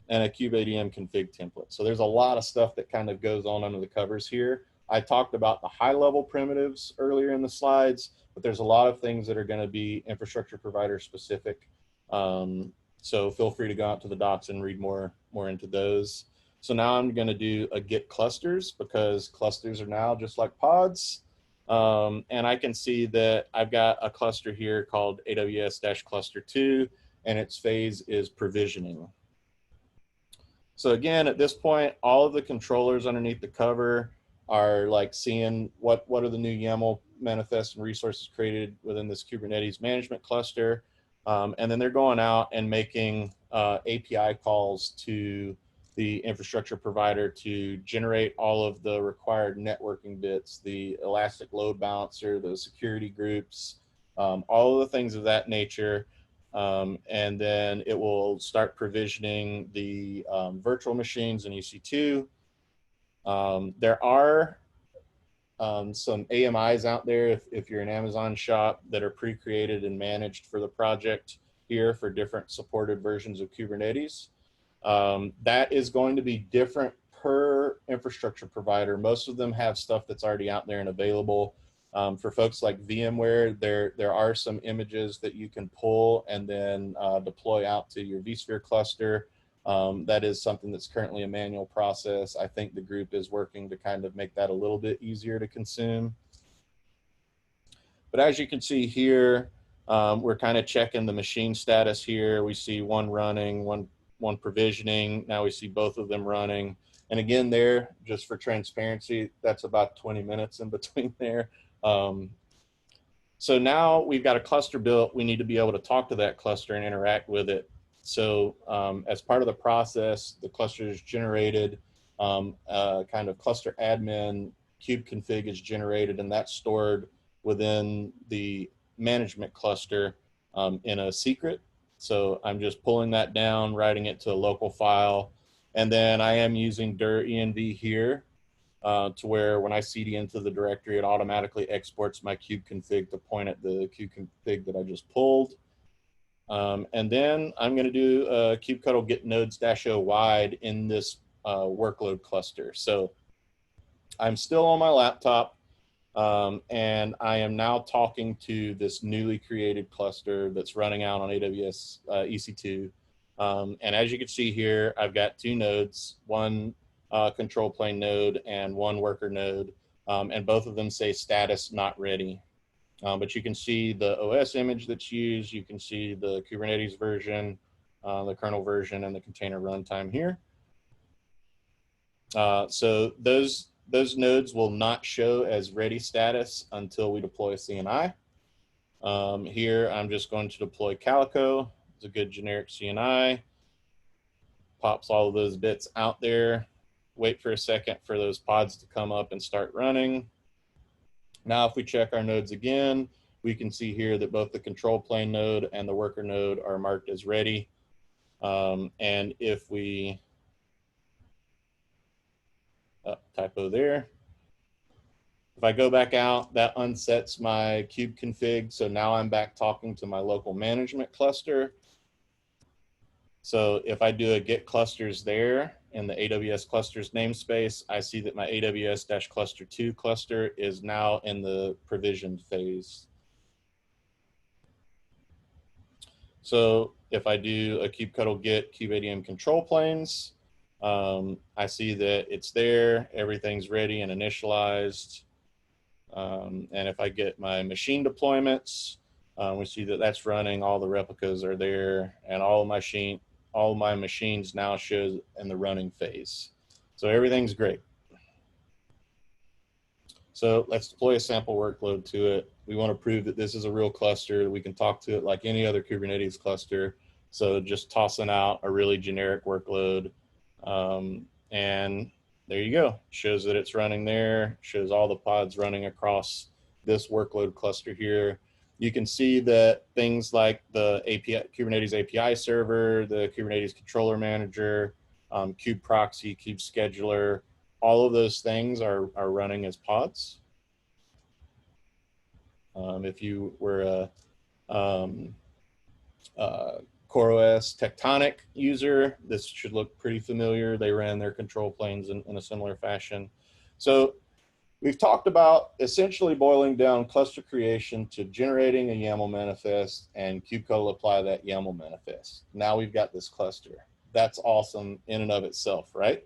and a kube ADM config template. So there's a lot of stuff that kind of goes on under the covers here. I talked about the high level primitives earlier in the slides, but there's a lot of things that are going to be infrastructure provider specific. So feel free to go out to the docs and read more into those. So now I'm going to do a get clusters because clusters are now just like pods. And I can see that I've got a cluster here called AWS-cluster2, and its phase is provisioning. So again, at this point, all of the controllers underneath the cover are like seeing what are the new YAML manifests and resources created within this Kubernetes management cluster. And then they're going out and making API calls to the infrastructure provider to generate all of the required networking bits, the elastic load balancer, the security groups, all of the things of that nature. And then it will start provisioning the virtual machines in EC2. There are some AMIs out there if you're an Amazon shop that are pre-created and managed for the project here for different supported versions of Kubernetes. That is going to be different per infrastructure provider. Most of them have stuff that's already out there and available. For folks like VMware, there are some images that you can pull and then deploy out to your vSphere cluster. That is something that's currently a manual process. I think the group is working to kind of make that a little bit easier to consume. But as you can see here, we're kind of checking the machine status here. We see one running, one provisioning. Now we see both of them running. And again, there, just for transparency, that's about 20 minutes in between there. So now we've got a cluster built. We need to be able to talk to that cluster and interact with it. So as part of the process, the cluster is generated, kind of cluster admin kubeconfig is generated, and that's stored within the management cluster in a secret. So I'm just pulling that down, writing it to a local file. And then I am using dir env here to where when I cd into the directory, it automatically exports my kubeconfig to point at the kubeconfig that I just pulled. And then I'm going to do a kubectl get nodes -o wide in this workload cluster. So I'm still on my laptop, and I am now talking to this newly created cluster that's running out on AWS EC2. And as you can see here, I've got two nodes, one control plane node and one worker node, and both of them say status not ready. But you can see the OS image that's used. You can see the Kubernetes version, the kernel version, and the container runtime here. So those nodes will not show as ready status until we deploy CNI. Here, I'm just going to deploy Calico. It's a good generic CNI. Pops all of those bits out there. Wait for a second for those pods to come up and start running. Now, if we check our nodes again, we can see here that both the control plane node and the worker node are marked as ready. And if we, typo there. If I go back out, that unsets my kube config. So now I'm back talking to my local management cluster. So if I do a get clusters there in the AWS clusters namespace, I see that my AWS-cluster2 cluster is now in the provisioned phase. So if I do a kubectl get kubeadm control planes, I see that it's there, everything's ready and initialized. And if I get my machine deployments, we see that that's running, all the replicas are there, and all my machines now show in the running phase. So everything's great. So let's deploy a sample workload to it. We want to prove that this is a real cluster. We can talk to it like any other Kubernetes cluster. So just tossing out a really generic workload. And there you go. Shows that it's running there, shows all the pods running across this workload cluster here. You can see that things like the API, Kubernetes API server, the Kubernetes controller manager, kube proxy, kube scheduler, all of those things are running as pods. If you were a CoreOS Tectonic user, this should look pretty familiar. They ran their control planes in a similar fashion. So we've talked about essentially boiling down cluster creation to generating a YAML manifest and kubectl apply that YAML manifest. Now we've got this cluster. That's awesome in and of itself, right?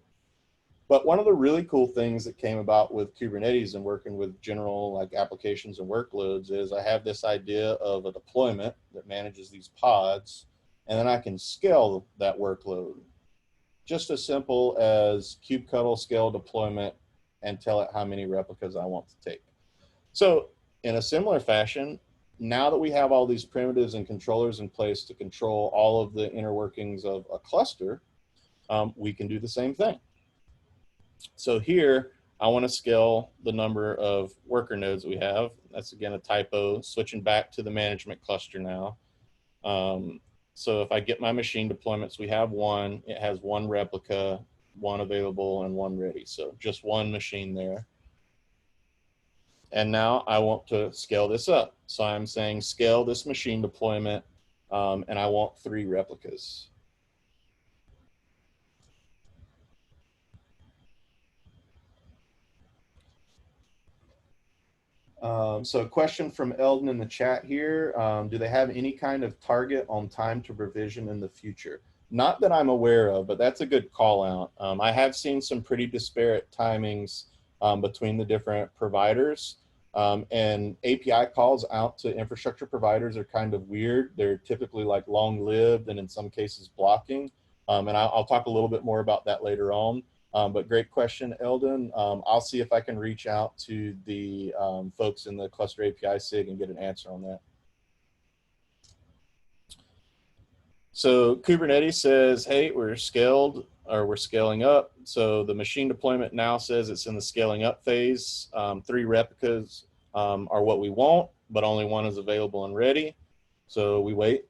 But one of the really cool things that came about with Kubernetes and working with general like applications and workloads is I have this idea of a deployment that manages these pods, and then I can scale that workload. Just as simple as kubectl scale deployment and tell it how many replicas I want to take. So in a similar fashion, now that we have all these primitives and controllers in place to control all of the inner workings of a cluster, we can do the same thing. So here, I want to scale the number of worker nodes we have. That's again a typo, switching back to the management cluster now. So if I get my machine deployments, we have one, it has one replica, one available and one ready. So just one machine there. And now I want to scale this up. So I'm saying scale this machine deployment, and I want 3 replicas. So a question from Eldon in the chat here. Do they have any kind of target on time to provision in the future? Not that I'm aware of, but that's a good call out. I have seen some pretty disparate timings between the different providers. And API calls out to infrastructure providers are kind of weird. They're typically like long-lived and in some cases blocking. And I'll talk a little bit more about that later on. But great question, Eldon. I'll see if I can reach out to the folks in the Cluster API SIG and get an answer on that. So Kubernetes says, hey, we're scaled, or we're scaling up. So the machine deployment now says it's in the scaling up phase. 3 replicas are what we want, but only 1 is available and ready. So we wait.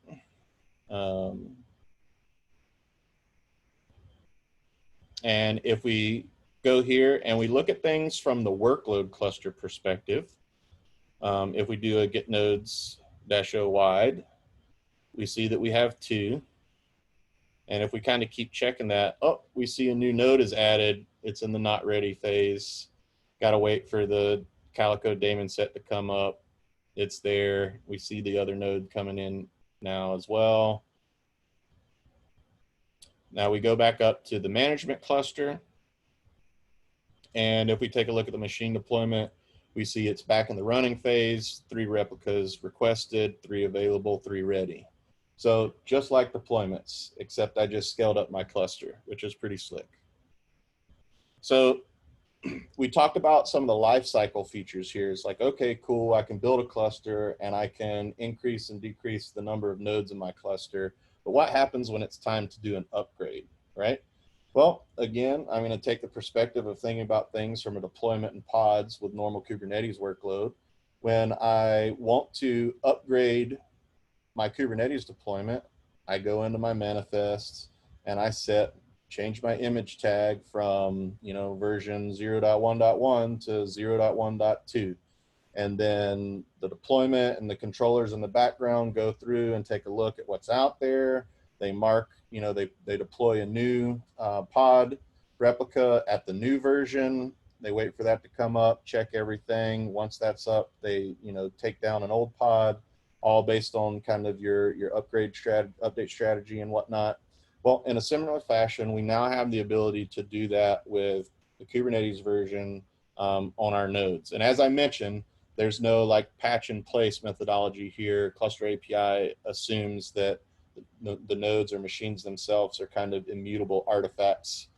And if we go here and we look at things from the workload cluster perspective, if we do a get nodes -o wide, we see that we have 2. And if we kind of keep checking that, oh, we see a new node is added. It's in the not ready phase. Got to wait for the Calico daemon set to come up. It's there. We see the other node coming in now as well. Now we go back up to the management cluster. And if we take a look at the machine deployment, we see it's back in the running phase, 3 replicas requested, 3 available, 3 ready. So just like deployments, except I just scaled up my cluster, which is pretty slick. So we talked about some of the lifecycle features here. It's like, okay, cool, I can build a cluster and I can increase and decrease the number of nodes in my cluster. But what happens when it's time to do an upgrade, right? Well, again, I'm going to take the perspective of thinking about things from a deployment in pods with normal Kubernetes workload. When I want to upgrade my Kubernetes deployment, I go into my manifests and I change my image tag from, version 0.1.1 to 0.1.2. And then the deployment and the controllers in the background go through and take a look at what's out there. They mark, they deploy a new pod replica at the new version. They wait for that to come up, check everything. Once that's up, they, take down an old pod, all based on kind of your update strategy and whatnot. Well, in a similar fashion, we now have the ability to do that with the Kubernetes version on our nodes. And as I mentioned, there's no like patch in place methodology here. Cluster API assumes that the nodes or machines themselves are kind of immutable artifacts.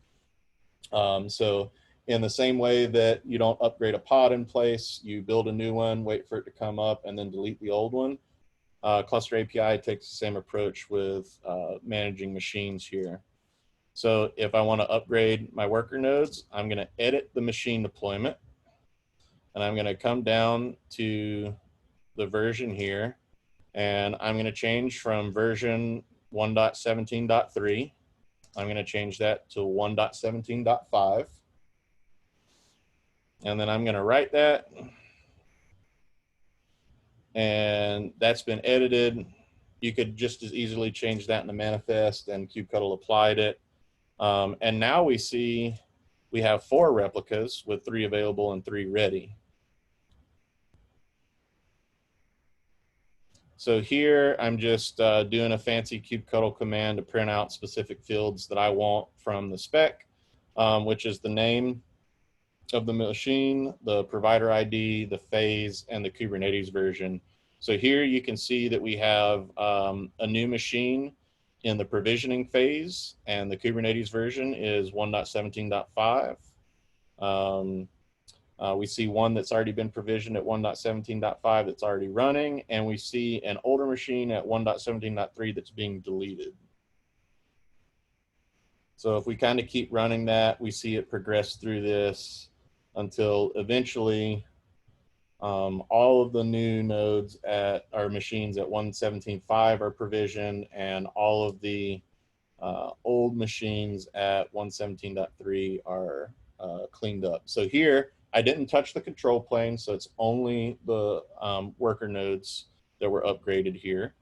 So in the same way that you don't upgrade a pod in place, you build a new one, wait for it to come up, and then delete the old one. Cluster API takes the same approach with managing machines here. So if I want to upgrade my worker nodes, I'm going to edit the machine deployment. And I'm going to come down to the version here. And I'm going to change from version 1.17.3. I'm going to change that to 1.17.5. And then I'm going to write that. And that's been edited. You could just as easily change that in the manifest, and kubectl applied it. And now we see we have 4 replicas with 3 available and 3 ready. So here I'm just doing a fancy kubectl command to print out specific fields that I want from the spec, which is the name of the machine, the provider ID, the phase, and the Kubernetes version. So here you can see that we have a new machine in the provisioning phase, and the Kubernetes version is 1.17.5. We see one that's already been provisioned at 1.17.5 that's already running, and we see an older machine at 1.17.3 that's being deleted. So if we kind of keep running that, we see it progress through this until eventually all of the new nodes at our machines at 1.17.5 are provisioned, and all of the old machines at 1.17.3 are cleaned up. So here, I didn't touch the control plane, so it's only the worker nodes that were upgraded here.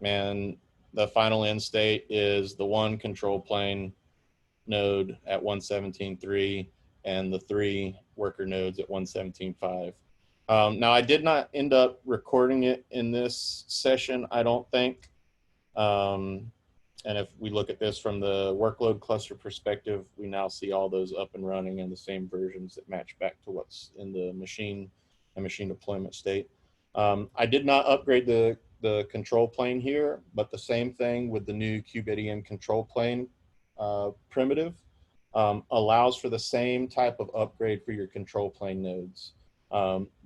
And the final end state is the one control plane node at 117.3 and the 3 worker nodes at 117.5. Now, I did not end up recording it in this session, I don't think. And if we look at this from the workload cluster perspective, we now see all those up and running in the same versions that match back to what's in the machine and machine deployment state. I did not upgrade the control plane here, but the same thing with the new KubeADM control plane primitive allows for the same type of upgrade for your control plane nodes.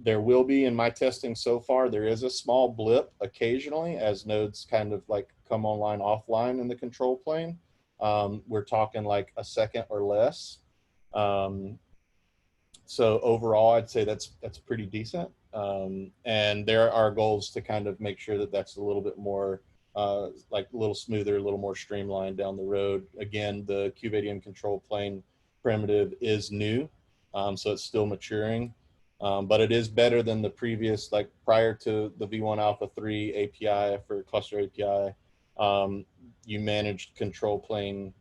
There will be, in my testing so far, there is a small blip occasionally as nodes kind of like come online offline in the control plane. We're talking like a second or less. So overall, I'd say that's pretty decent. And there are goals to kind of make sure that that's a little bit more like a little smoother, a little more streamlined down the road. Again, the KubeADM control plane primitive is new, so it's still maturing. But it is better than the previous, like prior to the V1 Alpha 3 API for cluster API. You managed control plane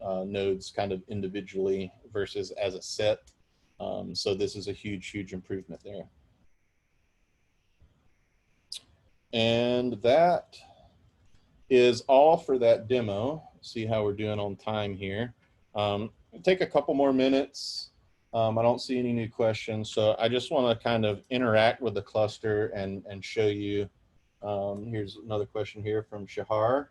nodes kind of individually versus as a set. So this is a huge, huge improvement there. And that is all for that demo. See how we're doing on time here. Take a couple more minutes. I don't see any new questions, so I just want to kind of interact with the cluster and show you. Here's another question here from Shahar.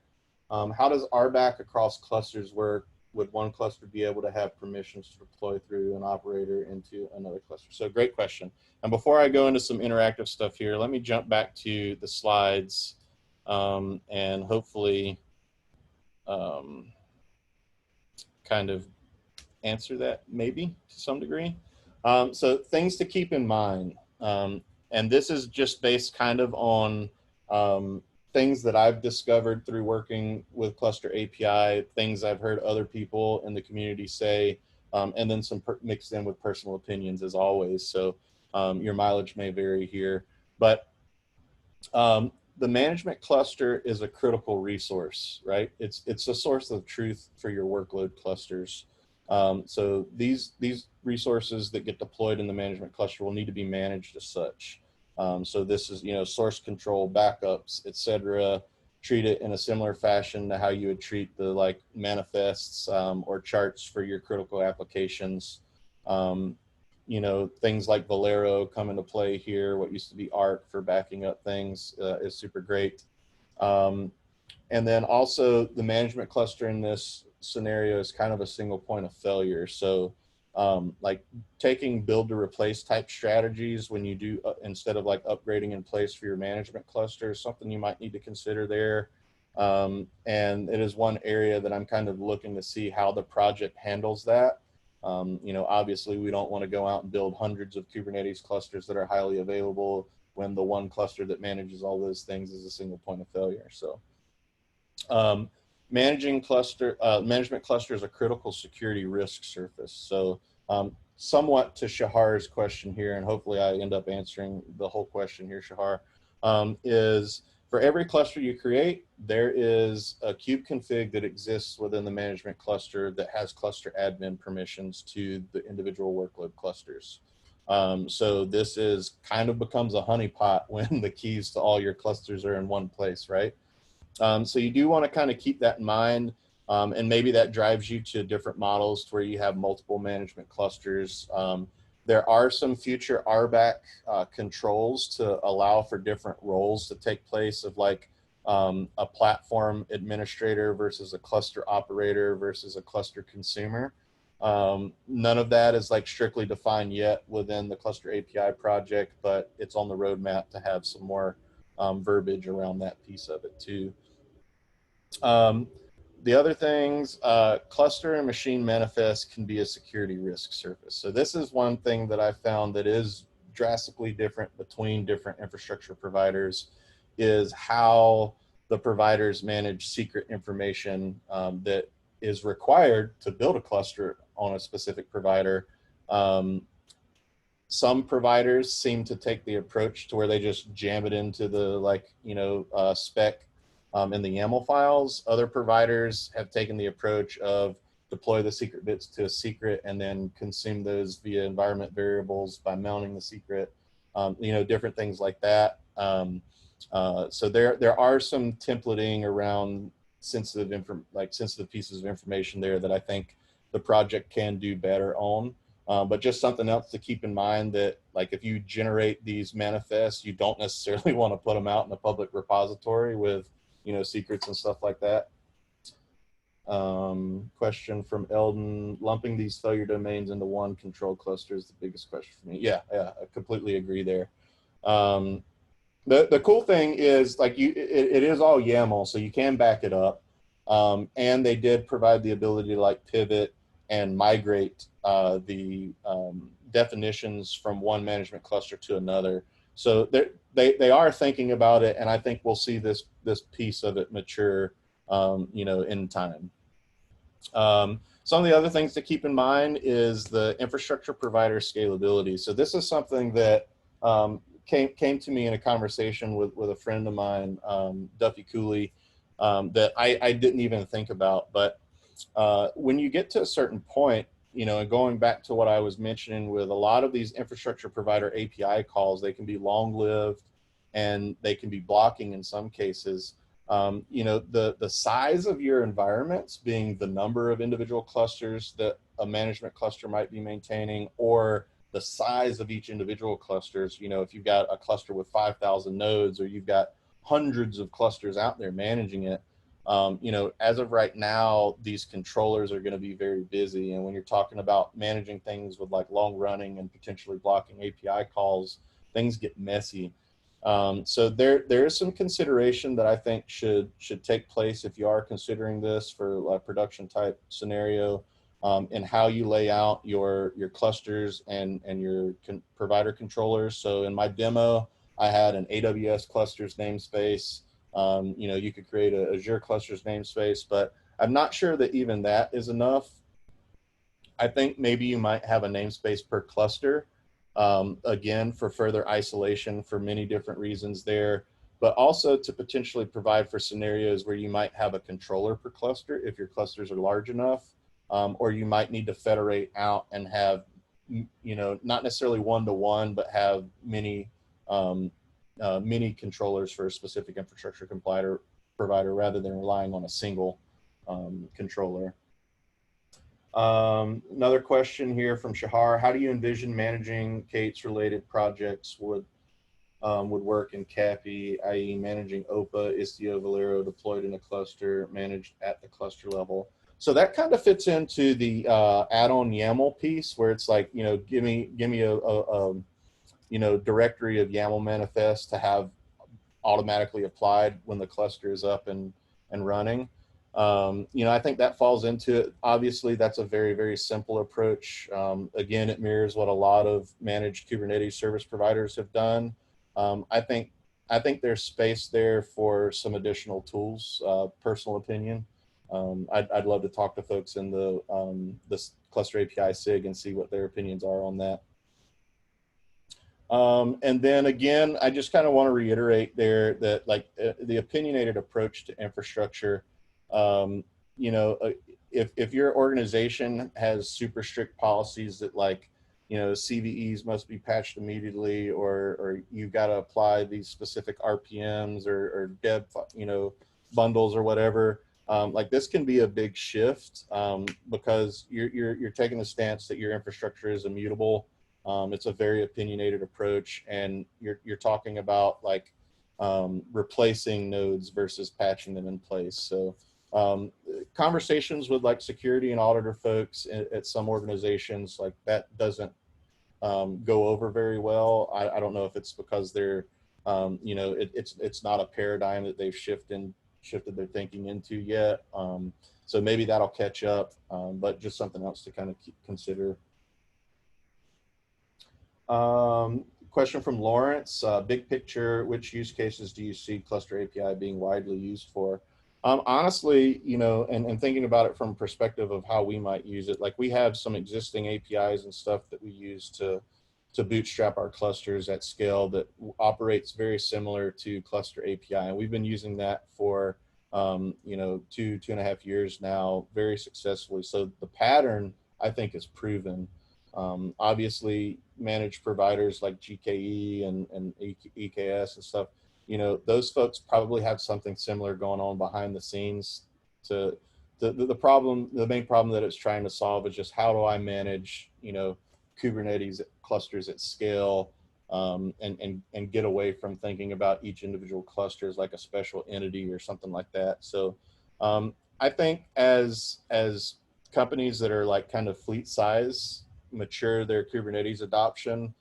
How does RBAC across clusters work? Would one cluster be able to have permissions to deploy through an operator into another cluster? So great question. And before I go into some interactive stuff here, let me jump back to the slides and hopefully kind of answer that maybe to some degree. So things to keep in mind, and this is just based kind of on things that I've discovered through working with Cluster API, things I've heard other people in the community say, and then some mixed in with personal opinions as always. So your mileage may vary here, but the management cluster is a critical resource, right? It's a source of truth for your workload clusters. So these resources that get deployed in the management cluster will need to be managed as such. So this is, source control, backups, etc. Treat it in a similar fashion to how you would treat the like manifests or charts for your critical applications. Things like Valero come into play here. What used to be Arc for backing up things is super great. And then also the management cluster in this scenario is kind of a single point of failure. So like taking build to replace type strategies when you do instead of like upgrading in place for your management cluster is something you might need to consider there. And it is one area that I'm kind of looking to see how the project handles that. Obviously we don't want to go out and build hundreds of Kubernetes clusters that are highly available when the one cluster that manages all those things is a single point of failure. So management cluster is a critical security risk surface. So somewhat to Shahar's question here, and hopefully I end up answering the whole question here, Shahar, is for every cluster you create, there is a kube config that exists within the management cluster that has cluster admin permissions to the individual workload clusters. So this is kind of becomes a honeypot when the keys to all your clusters are in one place, right? So you do want to kind of keep that in mind, and maybe that drives you to different models to where you have multiple management clusters. There are some future RBAC controls to allow for different roles to take place of like a platform administrator versus a cluster operator versus a cluster consumer. None of that is like strictly defined yet within the Cluster API project, but it's on the roadmap to have some more verbiage around that piece of it too. The other things, cluster and machine manifest can be a security risk surface. So this is one thing that I found that is drastically different between different infrastructure providers is how the providers manage secret information that is required to build a cluster on a specific provider. Some providers seem to take the approach to where they just jam it into the spec in the YAML files. Other providers have taken the approach of deploy the secret bits to a secret and then consume those via environment variables by mounting the secret, different things like that. So there are some templating around sensitive pieces of information there that I think the project can do better on. But just something else to keep in mind, that like if you generate these manifests, you don't necessarily want to put them out in a public repository with secrets and stuff like that. Question from Eldon: lumping these failure domains into one control cluster is the biggest question for me. Yeah, I completely agree there. The cool thing is, like, it is all YAML, so you can back it up. And they did provide the ability to like pivot and migrate the definitions from one management cluster to another. So they are thinking about it, and I think we'll see this piece of it mature, in time. Some of the other things to keep in mind is the infrastructure provider scalability. So this is something that came to me in a conversation with a friend of mine, Duffy Cooley, that I didn't even think about. But when you get to a certain point, and going back to what I was mentioning with a lot of these infrastructure provider API calls, they can be long-lived and they can be blocking in some cases. The size of your environments, being the number of individual clusters that a management cluster might be maintaining, or the size of each individual clusters. If you've got a cluster with 5,000 nodes, or you've got hundreds of clusters out there managing it, as of right now, these controllers are going to be very busy. And when you're talking about managing things with like long running and potentially blocking API calls, things get messy. So there is some consideration that I think should take place if you are considering this for a production type scenario, in how you lay out your clusters and your provider controllers. So in my demo, I had an AWS clusters namespace. You could create a Azure clusters namespace, but I'm not sure that even that is enough. I think maybe you might have a namespace per cluster, again, for further isolation for many different reasons there, but also to potentially provide for scenarios where you might have a controller per cluster if your clusters are large enough, or you might need to federate out and have, not necessarily one-to-one, but have many controllers for a specific infrastructure provider rather than relying on a single controller. Another question here from Shahar: how do you envision managing Kate's related projects would work in CAPI, i.e. managing OPA, Istio, Valero deployed in a cluster, managed at the cluster level? So that kind of fits into the add-on YAML piece, where it's like, give me a directory of YAML manifests to have automatically applied when the cluster is up and running. I think that falls into it. Obviously, that's a very, very simple approach. Again, it mirrors what a lot of managed Kubernetes service providers have done. I think there's space there for some additional tools, personal opinion. I'd love to talk to folks in the this cluster API SIG and see what their opinions are on that. And then again, I just kind of want to reiterate there that like the opinionated approach to infrastructure, if your organization has super strict policies that like, CVEs must be patched immediately, or you've got to apply these specific RPMs or dev, bundles or whatever, like this can be a big shift, because you're taking the stance that your infrastructure is immutable. It's a very opinionated approach, and you're talking about like replacing nodes versus patching them in place. So conversations with like security and auditor folks at some organizations, like that doesn't go over very well. I don't know if it's because they're it's not a paradigm that they've shifted their thinking into yet. So maybe that'll catch up, but just something else to kind of consider. Question from Lawrence: big picture, which use cases do you see cluster API being widely used for? Honestly, and thinking about it from a perspective of how we might use it, like we have some existing APIs and stuff that we use to to bootstrap our clusters at scale that operates very similar to Cluster API. And we've been using that for, you know, 2.5 years now, very successfully. So the pattern, I think, is proven. Obviously, managed providers like GKE and EKS and stuff, you know, those folks probably have something similar going on behind the scenes. To the problem, the main problem that it's trying to solve is just how do I manage, you know, Kubernetes clusters at scale, and get away from thinking about each individual cluster as like a special entity or something like that. So I think as companies that are like kind of fleet size mature their Kubernetes adoption,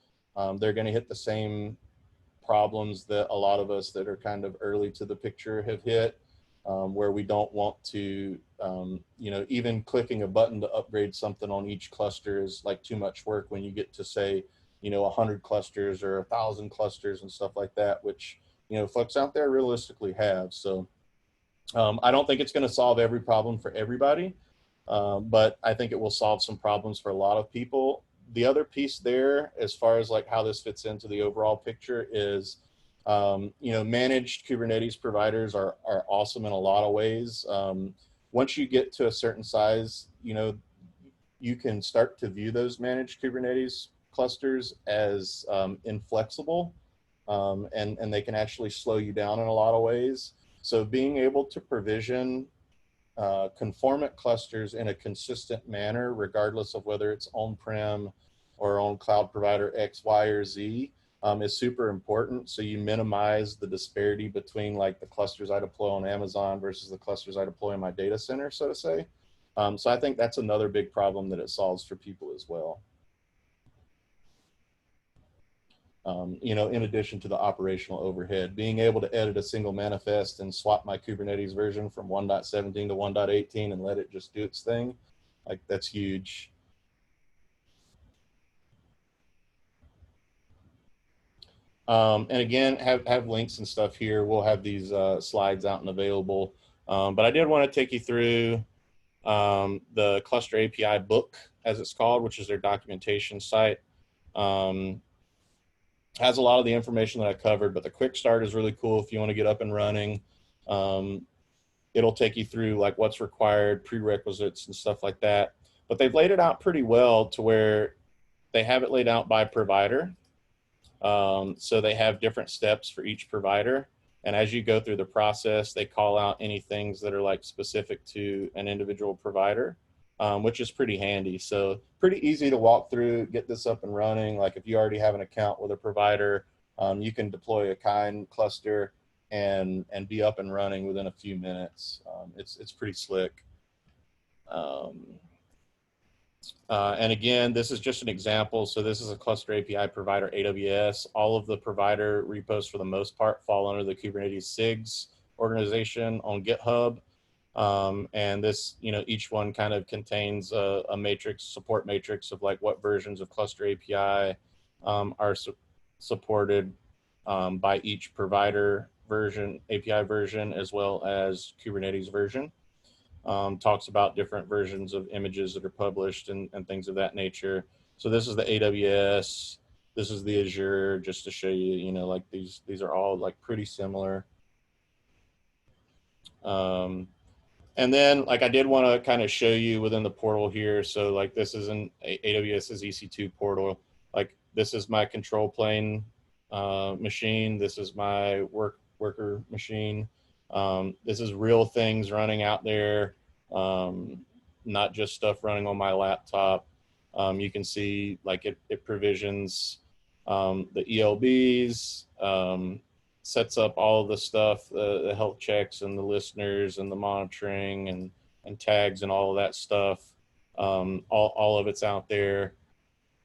they're going to hit the same problems that a lot of us that are kind of early to the picture have hit, where we don't want to, you know, even clicking a button to upgrade something on each cluster is like too much work when you get to, say, you know, 100 clusters or 1,000 clusters and stuff like that, which, you know, folks out there realistically have. So I don't think it's going to solve every problem for everybody, but I think it will solve some problems for a lot of people. The other piece there, as far as like how this fits into the overall picture, is you know, managed Kubernetes providers are awesome in a lot of ways. Once you get to a certain size, you know, you can start to view those managed Kubernetes clusters as inflexible, and they can actually slow you down in a lot of ways. So being able to provision conformant clusters in a consistent manner, regardless of whether it's on-prem or on cloud provider X, Y, or Z, is super important. So you minimize the disparity between like the clusters I deploy on Amazon versus the clusters I deploy in my data center, so to say. So I think that's another big problem that it solves for people as well. You know, in addition to the operational overhead, being able to edit a single manifest and swap my Kubernetes version from 1.17 to 1.18 and let it just do its thing, like that's huge. And again, have links and stuff here. We'll have these slides out and available. But I did want to take you through the Cluster API book, as it's called, which is their documentation site. Has a lot of the information that I covered, but the quick start is really cool if you want to get up and running. It'll take you through like what's required, prerequisites and stuff like that. But they've laid it out pretty well to where they have it laid out by provider. So they have different steps for each provider. And as you go through the process, they call out any things that are like specific to an individual provider, which is pretty handy. So pretty easy to walk through, get this up and running. Like if you already have an account with a provider, you can deploy a kind cluster and be up and running within a few minutes. It's pretty slick. And again, this is just an example. So this is a Cluster API provider, AWS. All of the provider repos for the most part fall under the Kubernetes SIGs organization on GitHub. And this, you know, each one kind of contains a matrix, support matrix of like what versions of Cluster API are supported by each provider version, API version, as well as Kubernetes version. Talks about different versions of images that are published and things of that nature. So this is the AWS, this is the Azure, just to show you, you know, like these are all like pretty similar. And then like I did want to kind of show you within the portal here. So like this is an AWS's EC2 portal. Like this is my control plane machine. This is my worker machine. This is real things running out there, not just stuff running on my laptop. You can see like it provisions the ELBs, sets up all of the stuff, the health checks and the listeners and the monitoring and tags and all of that stuff. All of it's out there.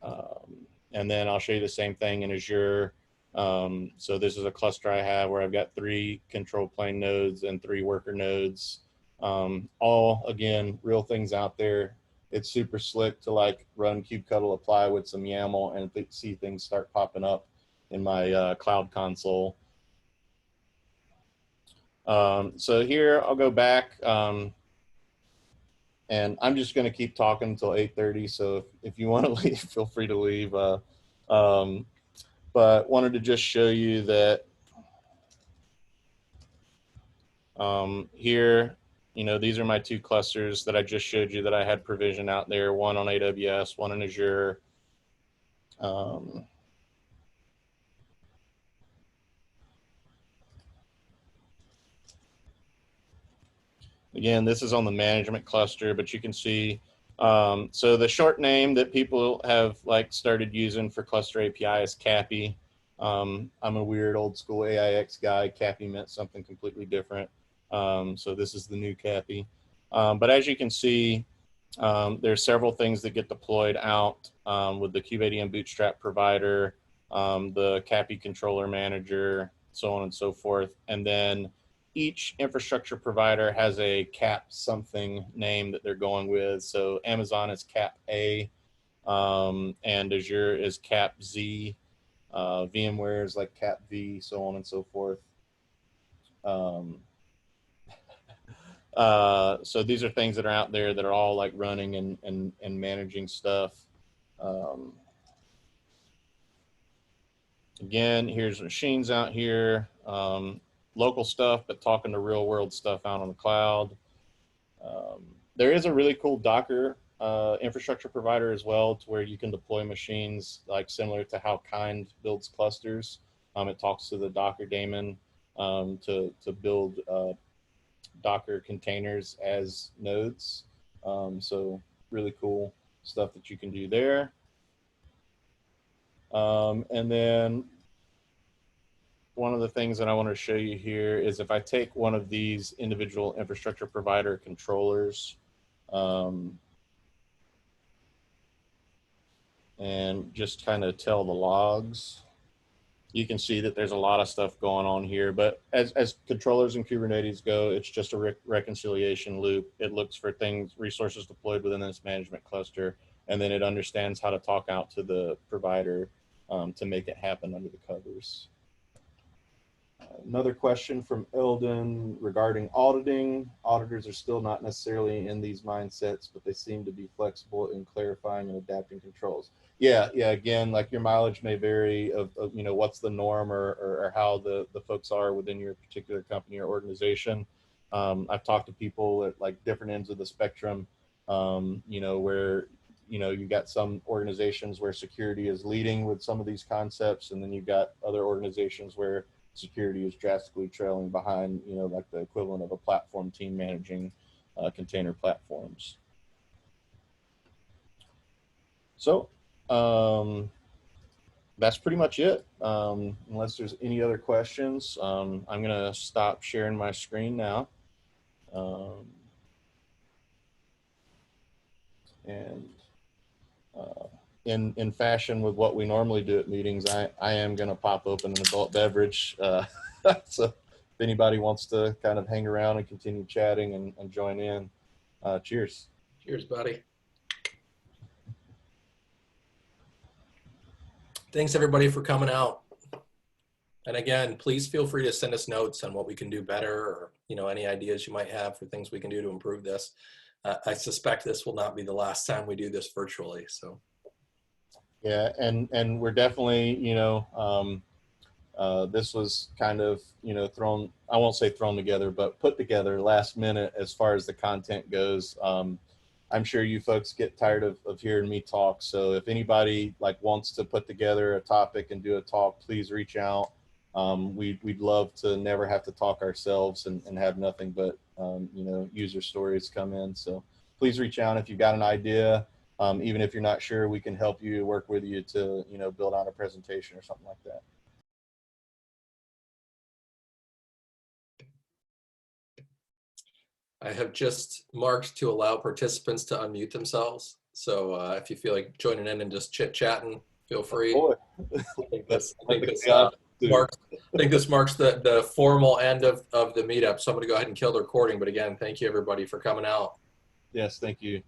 And then I'll show you the same thing in Azure. So this is a cluster I have where I've got 3 control plane nodes and 3 worker nodes. All, again, real things out there. It's super slick to like run kubectl apply with some YAML and see things start popping up in my cloud console. So here I'll go back and I'm just going to keep talking until 8:30. So if you want to leave, feel free to leave. But wanted to just show you that here, these are my two clusters that I just showed you that I had provision out there, one on AWS, one in Azure. Again, this is on the management cluster, but you can see, so the short name that people have started using for cluster API is CAPI. I'm a weird old school AIX guy. CAPI meant something completely different. So this is the new CAPI. But as you can see, there's several things that get deployed out with the Kubernetes Bootstrap Provider, the CAPI controller manager, so on and so forth. And then each infrastructure provider has a CAP something name that they're going with. So Amazon is CAP A, and Azure is CAP Z. VMware is like CAP V, so on and so forth. So these are things that are out there that are all like running and managing stuff. Again, here's machines out here, local stuff, but talking to real world stuff out on the cloud. There is a really cool Docker infrastructure provider as well, to where you can deploy machines like similar to how Kind builds clusters. It talks to the Docker daemon to build Docker containers as nodes. So really cool stuff that you can do there. And then one of the things that I want to show you here is if I take one of these individual infrastructure provider controllers and just kind of tell the logs, you can see that there's a lot of stuff going on here. But as controllers in Kubernetes go, it's just a reconciliation loop. It looks for things, resources deployed within this management cluster, and then it understands how to talk out to the provider to make it happen under the covers. Another question from Eldon regarding auditing. Auditors are still not necessarily in these mindsets, but they seem to be flexible in clarifying and adapting controls. Yeah, again, like your mileage may vary of what's the norm or how the folks are within your particular company or organization. I've talked to people at like different ends of the spectrum, where you got some organizations where security is leading with some of these concepts, and then you've got other organizations where security is drastically trailing behind, like the equivalent of a platform team managing container platforms. So that's pretty much it. Unless there's any other questions, I'm going to stop sharing my screen now. In fashion with what we normally do at meetings, I am going to pop open an adult beverage. So if anybody wants to kind of hang around and continue chatting and join in, cheers. Cheers, buddy. Thanks everybody for coming out. And again, please feel free to send us notes on what we can do better, or any ideas you might have for things we can do to improve this. I suspect this will not be the last time we do this virtually. So. Yeah, and we're definitely, this was kind of, thrown, I won't say thrown together, but put together last minute as far as the content goes. I'm sure you folks get tired of hearing me talk. So if anybody wants to put together a topic and do a talk, please reach out. We'd love to never have to talk ourselves and have nothing but, user stories come in. So please reach out if you've got an idea. Even if you're not sure, we can help you, work with you to, build out a presentation or something like that. I have just marked to allow participants to unmute themselves. So if you feel like joining in and just chit-chatting, feel free. Oh, I think this marks the formal end of the meetup. So I'm going to go ahead and kill the recording. But again, thank you everybody for coming out. Yes, thank you.